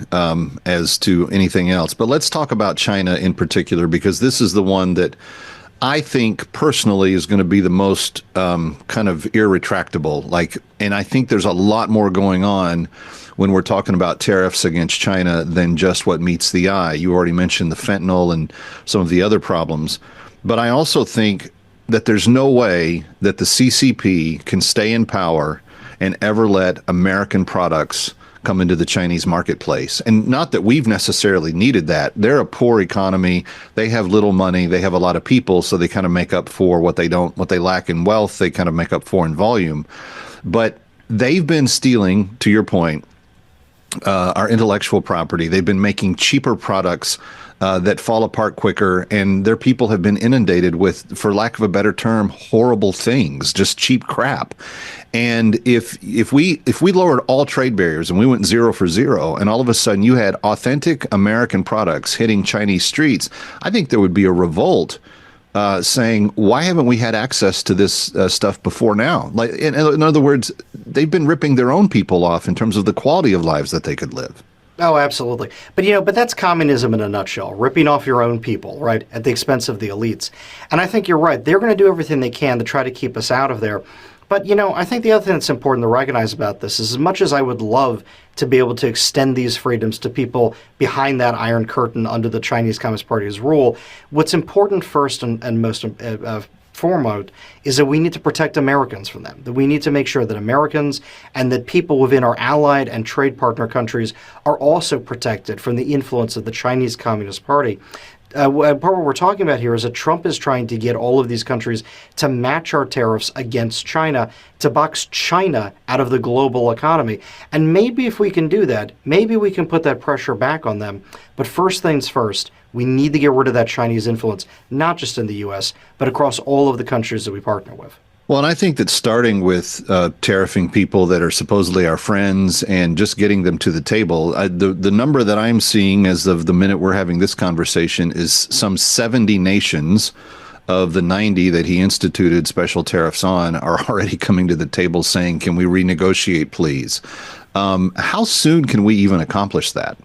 as to anything else. But let's talk about China in particular, because this is the one that I think personally is going to be the most kind of irretractable. And I think there's a lot more going on when we're talking about tariffs against China than just what meets the eye. You already mentioned the fentanyl and some of the other problems. But I also think that there's no way that the CCP can stay in power and ever let American products come into the Chinese marketplace. And not that we've necessarily needed that. They're a poor economy. They have little money. They have a lot of people, so they kind of make up for what they lack in wealth. They kind of make up for in volume. But they've been stealing, to your point, our intellectual property. They've been making cheaper products that fall apart quicker, and their people have been inundated with, for lack of a better term, horrible things, just cheap crap. And if we lowered all trade barriers and we went 0 for 0, and all of a sudden you had authentic American products hitting Chinese streets, I think there would be a revolt saying, why haven't we had access to this stuff before now? Like, in other words, they've been ripping their own people off in terms of the quality of lives that they could live. Oh, absolutely. But that's communism in a nutshell, ripping off your own people, right, at the expense of the elites. And I think you're right. They're going to do everything they can to try to keep us out of there. But, I think the other thing that's important to recognize about this is, as much as I would love to be able to extend these freedoms to people behind that Iron Curtain under the Chinese Communist Party's rule, what's important first and most foremost is that we need to protect Americans from them, that we need to make sure that Americans and that people within our allied and trade partner countries are also protected from the influence of the Chinese Communist Party. Part of what we're talking about here is that Trump is trying to get all of these countries to match our tariffs against China, to box China out of the global economy. And maybe if we can do that, maybe we can put that pressure back on them. But first things first, we need to get rid of that Chinese influence, not just in the U.S., but across all of the countries that we partner with. Well, and I think that starting with tariffing people that are supposedly our friends and just getting them to the table, the number that I'm seeing as of the minute we're having this conversation is some 70 nations of the 90 that he instituted special tariffs on are already coming to the table saying, can we renegotiate, please? How soon can we even accomplish that?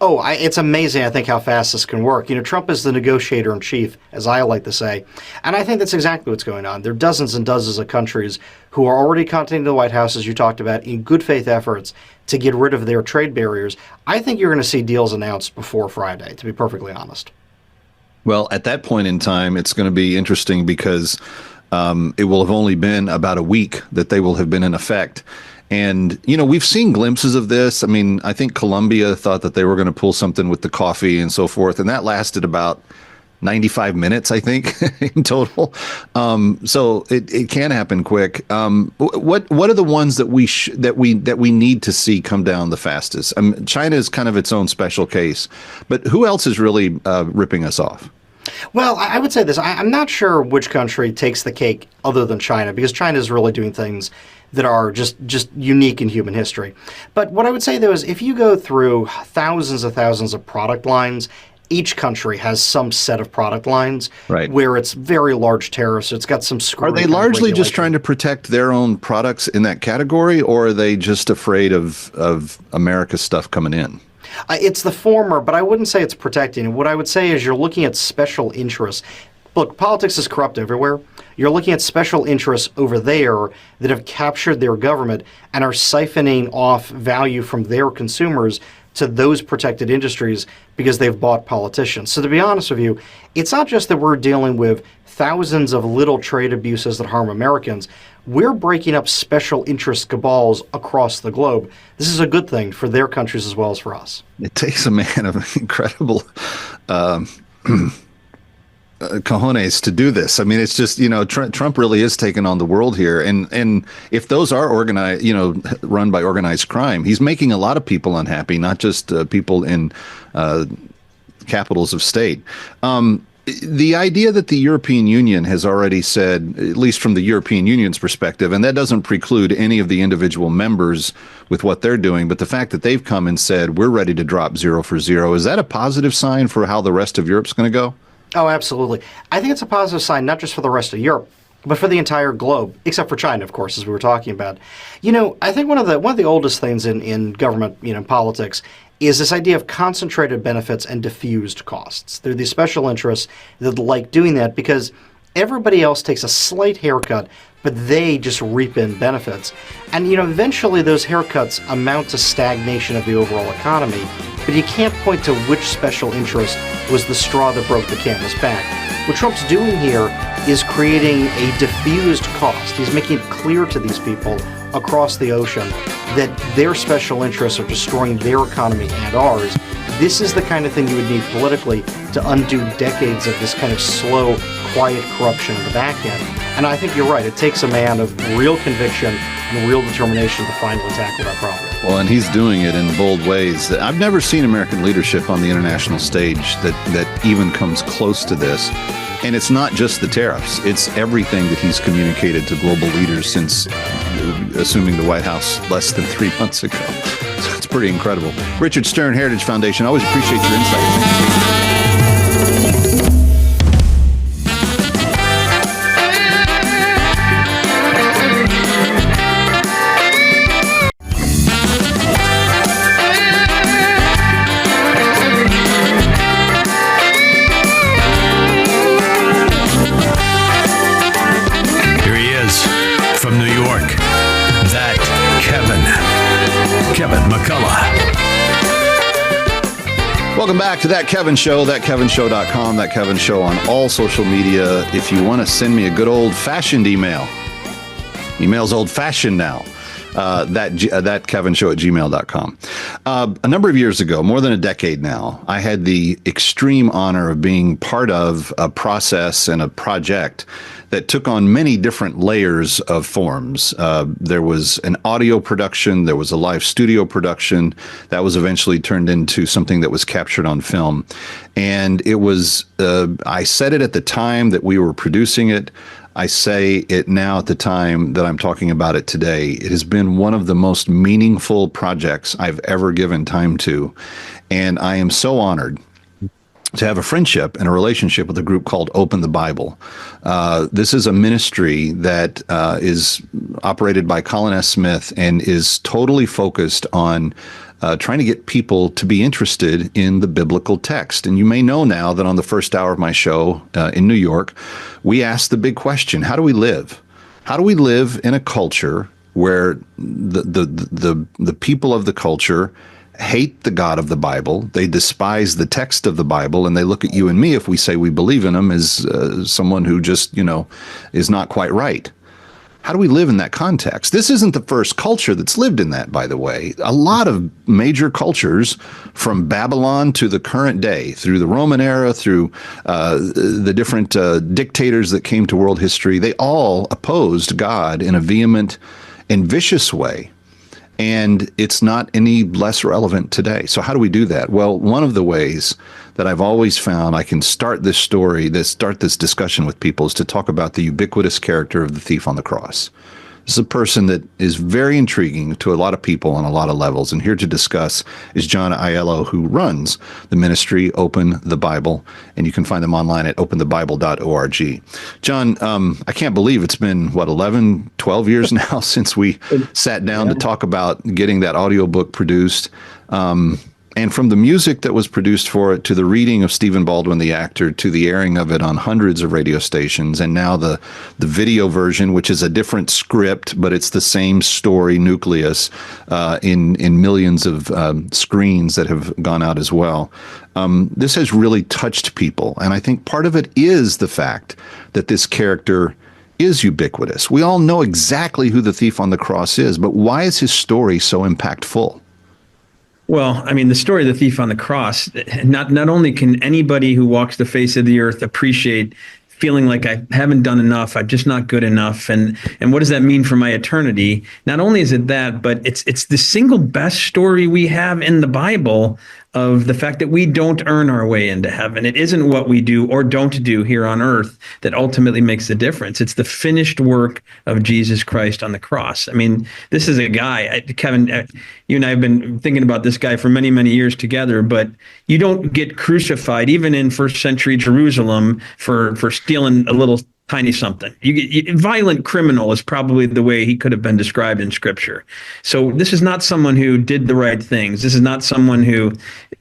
Oh, it's amazing, I think, how fast this can work. Trump is the negotiator in chief, as I like to say. And I think that's exactly what's going on. There are dozens and dozens of countries who are already contacting the White House, as you talked about, in good faith efforts to get rid of their trade barriers. I think you're going to see deals announced before Friday, to be perfectly honest. Well, at that point in time, it's going to be interesting because it will have only been about a week that they will have been in effect. And, we've seen glimpses of this. I mean, I think Colombia thought that they were going to pull something with the coffee and so forth. And that lasted about 95 minutes, I think, in total. So it can happen quick. What are the ones that we need to see come down the fastest? China is kind of its own special case. But who else is really ripping us off? Well, I would say this. I'm not sure which country takes the cake other than China, because China is really doing things that are just unique in human history. But what I would say, though, is if you go through thousands of product lines, each country has some set of product lines where it's very large tariffs. It's got some screwy. Are they largely just trying to protect their own products in that category, or are they just afraid of America's stuff coming in? It's the former, but I wouldn't say it's protecting. What I would say is you're looking at special interests. Look, politics is corrupt everywhere. You're looking at special interests over there that have captured their government and are siphoning off value from their consumers to those protected industries because they've bought politicians. So to be honest with you, it's not just that we're dealing with thousands of little trade abuses that harm Americans. We're breaking up special interest cabals across the globe. This is a good thing for their countries as well as for us. It takes a man of incredible cojones to do this. I mean, it's just, Trump really is taking on the world here. And if those are organized, run by organized crime, he's making a lot of people unhappy, not just people in capitals of state. The idea that the European Union has already said, at least from the European Union's perspective, and that doesn't preclude any of the individual members with what they're doing, but the fact that they've come and said, we're ready to drop 0 for 0, is that a positive sign for how the rest of Europe's going to go? Oh, absolutely. I think it's a positive sign, not just for the rest of Europe, but for the entire globe, except for China, of course, as we were talking about. I think one of the oldest things in government, politics, is this idea of concentrated benefits and diffused costs. There are these special interests that like doing that because everybody else takes a slight haircut, but they just reap in benefits. And, eventually those haircuts amount to stagnation of the overall economy, but you can't point to which special interest was the straw that broke the camel's back. What Trump's doing here is creating a diffused cost. He's making it clear to these people across the ocean that their special interests are destroying their economy and ours. This is the kind of thing you would need politically to undo decades of this kind of slow, quiet corruption in the back end. And I think you're right. It takes a man of real conviction and real determination to finally tackle that problem. Well, and he's doing it in bold ways. I've never seen American leadership on the international stage that even comes close to this. And it's not just the tariffs. It's everything that he's communicated to global leaders since assuming the White House less than 3 months ago. So it's pretty incredible. Richard Stern, Heritage Foundation, always appreciate your insight. Welcome back to That Kevin Show, thatkevinshow.com, That Kevin Show on all social media. If you want to send me a good old-fashioned email, email's old-fashioned now, thatkevinshow@gmail.com. A number of years ago, more than a decade now, I had the extreme honor of being part of a process and a project that took on many different layers of forms. There was an audio production, there was a live studio production that was eventually turned into something that was captured on film. And it was, I said it at the time that we were producing it. I say it now at the time that I'm talking about it today. It has been one of the most meaningful projects I've ever given time to. And I am so honored to have a friendship and a relationship with a group called Open the Bible. This is a ministry that is operated by Colin S. Smith and is totally focused on trying to get people to be interested in the biblical text. And you may know now that on the first hour of my show in New York, we asked the big question: how do we live? How do we live in a culture where the people of the culture hate the God of the Bible, they despise the text of the Bible, and they look at you and me, if we say we believe in them, as someone who just, is not quite right? How do we live in that context? This isn't the first culture that's lived in that, by the way. A lot of major cultures, from Babylon to the current day, through the Roman era, through the different dictators that came to world history, they all opposed God in a vehement and vicious way. And it's not any less relevant today. So how do we do that? Well, one of the ways that I've always found I can start this story, start this discussion with people, is to talk about the ubiquitous character of the thief on the cross. This is a person that is very intriguing to a lot of people on a lot of levels. And here to discuss is John Aiello, who runs the ministry Open the Bible. And you can find them online at openthebible.org. John, I can't believe it's been, 11, 12 years now since we sat down to talk about getting that audiobook produced. And from the music that was produced for it, to the reading of Stephen Baldwin, the actor, to the airing of it on hundreds of radio stations, and now the video version, which is a different script, but it's the same story nucleus in millions of screens that have gone out as well. This has really touched people. And I think part of it is the fact that this character is ubiquitous. We all know exactly who the thief on the cross is, but why is his story so impactful? Well, I mean, the story of the thief on the cross, not only can anybody who walks the face of the earth appreciate feeling like I haven't done enough, I'm just not good enough, and what does that mean for my eternity? Not only is it that, but it's the single best story we have in the Bible of the fact that we don't earn our way into heaven. It isn't what we do or don't do here on earth that ultimately makes the difference. It's the finished work of Jesus Christ on the cross. I mean, this is a guy, Kevin, you and I have been thinking about this guy for many, many years together, but you don't get crucified, even in first century Jerusalem, for stealing a little tiny something. Violent criminal is probably the way he could have been described in Scripture. So this is not someone who did the right things. This is not someone who,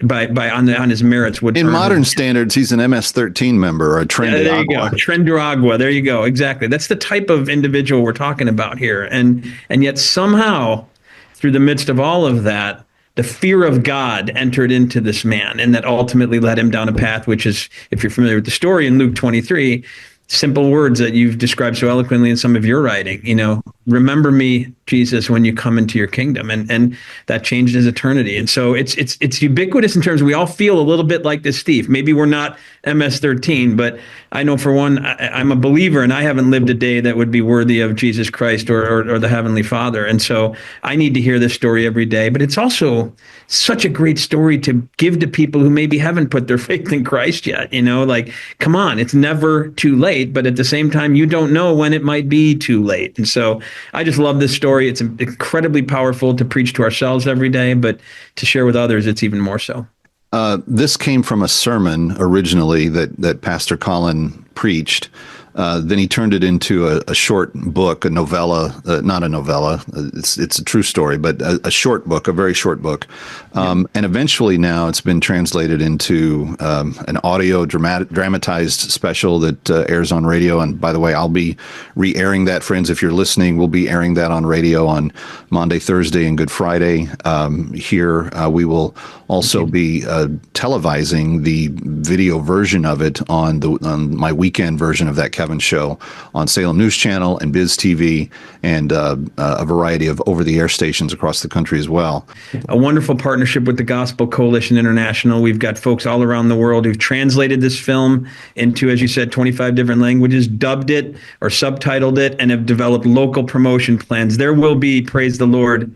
on his merits, would. In modern standards, he's an MS-13 member or a Tren de Agua. There you go, Tren de Agua. There you go. Exactly. That's the type of individual we're talking about here, and yet somehow, through the midst of all of that, the fear of God entered into this man, and that ultimately led him down a path, which is, if you're familiar with the story in Luke 23. Simple words that you've described so eloquently in some of your writing, remember me, Jesus, when you come into your kingdom, and that changed his eternity. And so it's ubiquitous in terms of we all feel a little bit like this thief. Maybe we're not MS-13, but I know for one, I'm a believer, and I haven't lived a day that would be worthy of Jesus Christ or the Heavenly Father. And so I need to hear this story every day. But it's also such a great story to give to people who maybe haven't put their faith in Christ yet. Like, come on, it's never too late. But at the same time, you don't know when it might be too late. And so I just love this story. It's incredibly powerful to preach to ourselves every day, but to share with others, it's even more so. This came from a sermon originally that Pastor Colin preached. Then he turned it into a short book, a novella, not a novella. It's a true story, but a short book, a very short book. And eventually now it's been translated into an audio dramatized special that airs on radio. And by the way, I'll be re-airing that, friends. If you're listening, we'll be airing that on radio on Monday, Thursday, and Good Friday. Here we will also be televising the video version of it on my weekend version of That Kevin Show on Salem News Channel and BizTV and a variety of over-the-air stations across the country as well. A wonderful partnership with the Gospel Coalition International. We've got folks all around the world who've translated this film into, as you said, 25 different languages, dubbed it or subtitled it, and have developed local promotion plans. There will be, praise the Lord,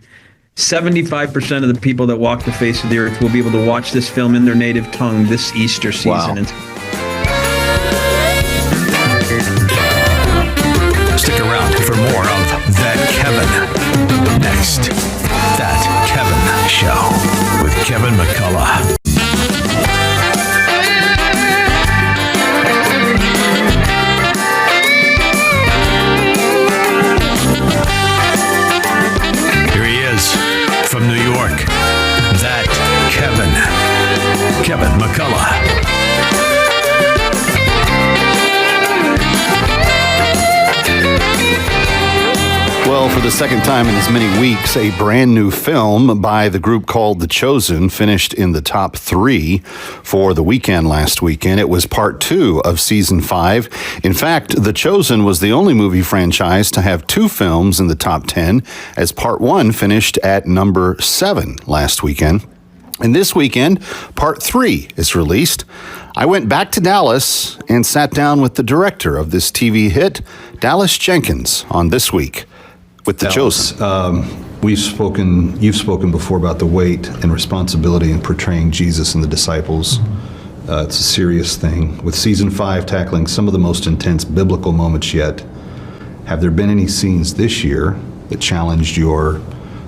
75% of the people that walk the face of the earth will be able to watch this film in their native tongue this Easter season. Wow. Stick around for more of That Kevin. Next, That Kevin Show with Kevin McCullough. Here he is from New York. That Kevin McCullough. Well, for the second time in as many weeks, a brand new film by the group called The Chosen finished in the top 3 for the weekend last weekend. It was part 2 of season 5. In fact, The Chosen was the only movie franchise to have 2 films in the top 10, as part 1 finished at number 7 last weekend. And this weekend, part 3 is released. I went back to Dallas and sat down with the director of this TV hit, Dallas Jenkins, on This Week with The Chosen. You've spoken before about the weight and responsibility in portraying Jesus and the disciples. It's a serious thing. With season 5 tackling some of the most intense biblical moments yet, have there been any scenes this year that challenged your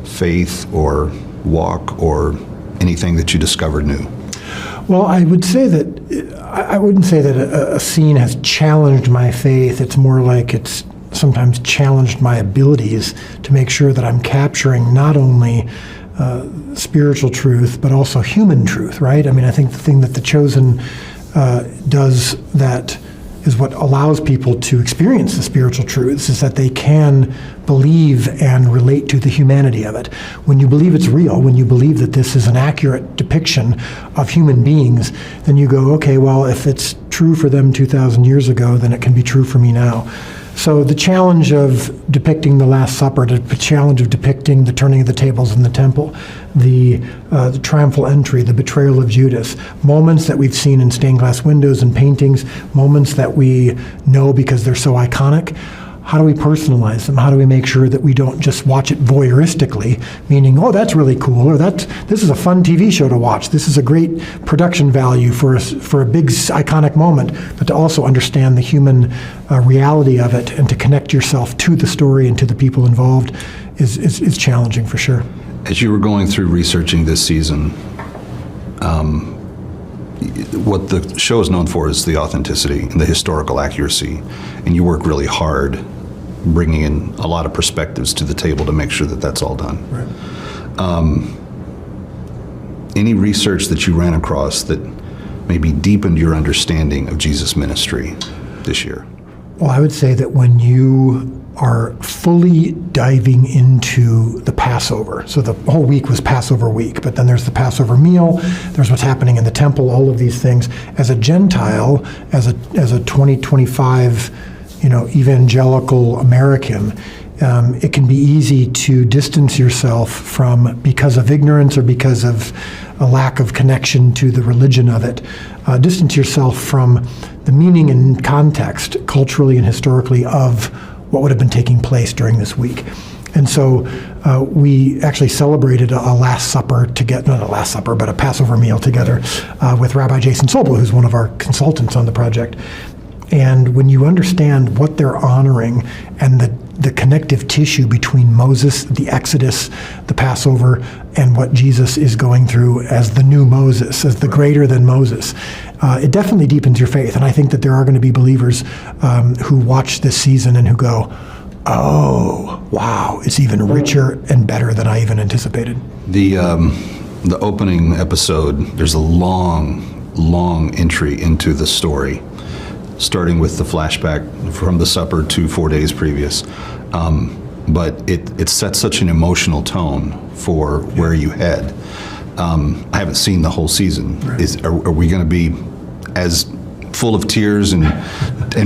faith or walk or anything that you discovered new? Well, I would say that I wouldn't say that a scene has challenged my faith. It's more like it's sometimes challenged my abilities to make sure that I'm capturing not only spiritual truth, but also human truth, right? I mean, I think the thing that The Chosen does that is what allows people to experience the spiritual truths is that they can believe and relate to the humanity of it. When you believe it's real, when you believe that this is an accurate depiction of human beings, then you go, okay, well, if it's true for them 2,000 years ago, then it can be true for me now. So the challenge of depicting the Last Supper, the challenge of depicting the turning of the tables in the temple, the triumphal entry, the betrayal of Judas, moments that we've seen in stained glass windows and paintings, moments that we know because they're so iconic. How do we personalize them? How do we make sure that we don't just watch it voyeuristically, meaning, oh, that's really cool, or this is a fun TV show to watch. This is a great production value for a big iconic moment, but to also understand the human reality of it and to connect yourself to the story and to the people involved is challenging for sure. As you were going through researching this season, what the show is known for is the authenticity and the historical accuracy, and you work really hard bringing in a lot of perspectives to the table to make sure that that's all done. Right. Any research that you ran across that maybe deepened your understanding of Jesus' ministry this year? Well, I would say that when you are fully diving into the Passover. So the whole week was Passover week, but then there's the Passover meal, there's what's happening in the temple, all of these things. As a Gentile, as a 2025, evangelical American, it can be easy to distance yourself from, because of ignorance or because of a lack of connection to the religion of it, distance yourself from the meaning and context, culturally and historically, of what would have been taking place during this week. And so we actually celebrated a Last Supper not a Last Supper, but a Passover meal together with Rabbi Jason Sobel, who's one of our consultants on the project. And when you understand what they're honoring and the connective tissue between Moses, the Exodus, the Passover, and what Jesus is going through as the new Moses, as the greater than Moses, it definitely deepens your faith. And I think that there are going to be believers who watch this season and who go, oh, wow, it's even richer and better than I even anticipated. The opening episode, there's a long entry into the story, starting with the flashback from the supper to 4 days previous. But it sets such an emotional tone for where you head. I haven't seen the whole season. Right. Are we going to be as full of tears and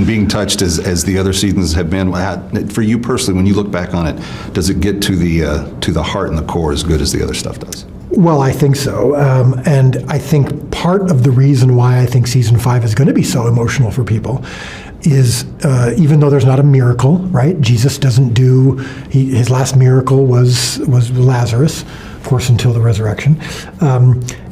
being touched as the other seasons have been? For you personally, when you look back on it, does it get to the heart and the core as good as the other stuff does? Well, I think so. And I think part of the reason why I think season 5 is going to be so emotional for people is even though there's not a miracle, right? Jesus doesn't his last miracle was Lazarus, of course, until the resurrection.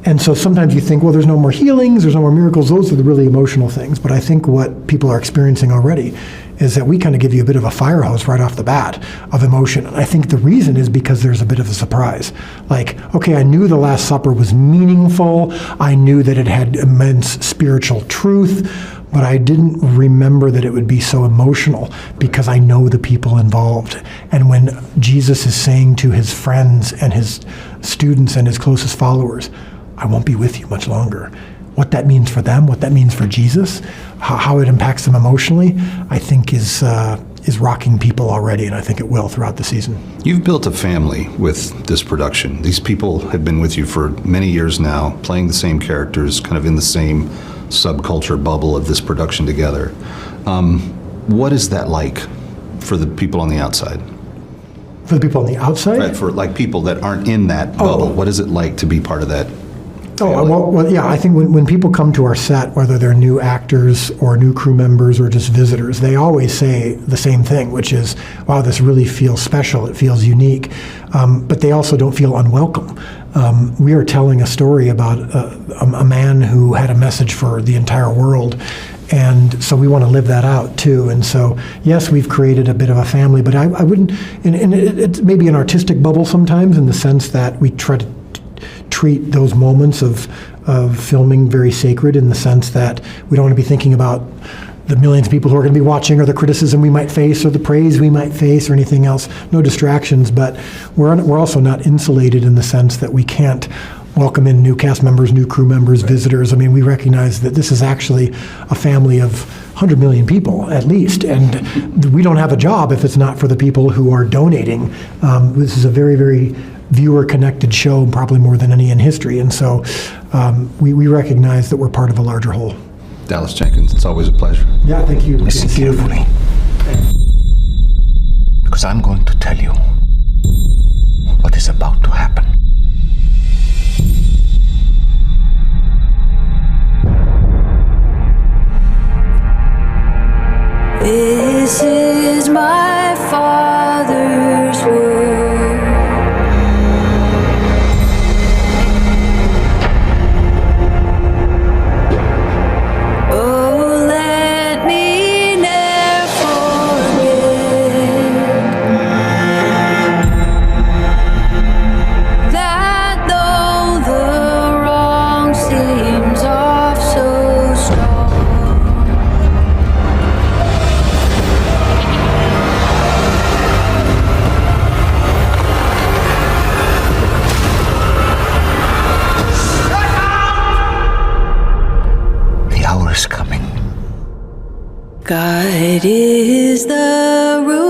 And so sometimes you think, well, there's no more healings, there's no more miracles. Those are the really emotional things. But I think what people are experiencing already is that we kind of give you a bit of a fire hose right off the bat of emotion. And I think the reason is because there's a bit of a surprise. Like, okay, I knew the Last Supper was meaningful. I knew that it had immense spiritual truth, but I didn't remember that it would be so emotional because I know the people involved. And when Jesus is saying to his friends and his students and his closest followers, I won't be with you much longer. What that means for them, what that means for Jesus, how it impacts them emotionally, I think is rocking people already, and I think it will throughout the season. You've built a family with this production. These people have been with you for many years now, playing the same characters, kind of in the same subculture bubble of this production together. What is that like for the people on the outside? For the people on the outside? Right, for like people that aren't in that bubble. What is it like to be part of that? Well, yeah, I think when people come to our set, whether they're new actors or new crew members or just visitors, they always say the same thing, which is, wow, this really feels special, it feels unique, but they also don't feel unwelcome. We are telling a story about a man who had a message for the entire world, and so we want to live that out too. And so, yes, we've created a bit of a family, but I wouldn't, and it's maybe an artistic bubble sometimes in the sense that we try to treat those moments of filming very sacred, in the sense that we don't want to be thinking about the millions of people who are going to be watching, or the criticism we might face, or the praise we might face, or anything else. No distractions, but we're also not insulated in the sense that we can't welcome in new cast members, new crew members, visitors. I mean, we recognize that this is actually a family of 100 million people at least, and we don't have a job if it's not for the people who are donating. This is a very, very viewer-connected show, probably more than any in history, and so we recognize that we're part of a larger whole. Dallas Jenkins, it's always a pleasure. Yeah, thank you. Listen carefully, because I'm going to tell you what is about to happen. This is my Father's word. Oh, let me never forget that though the wrong seems off so strong, the hour is coming. God is the ruler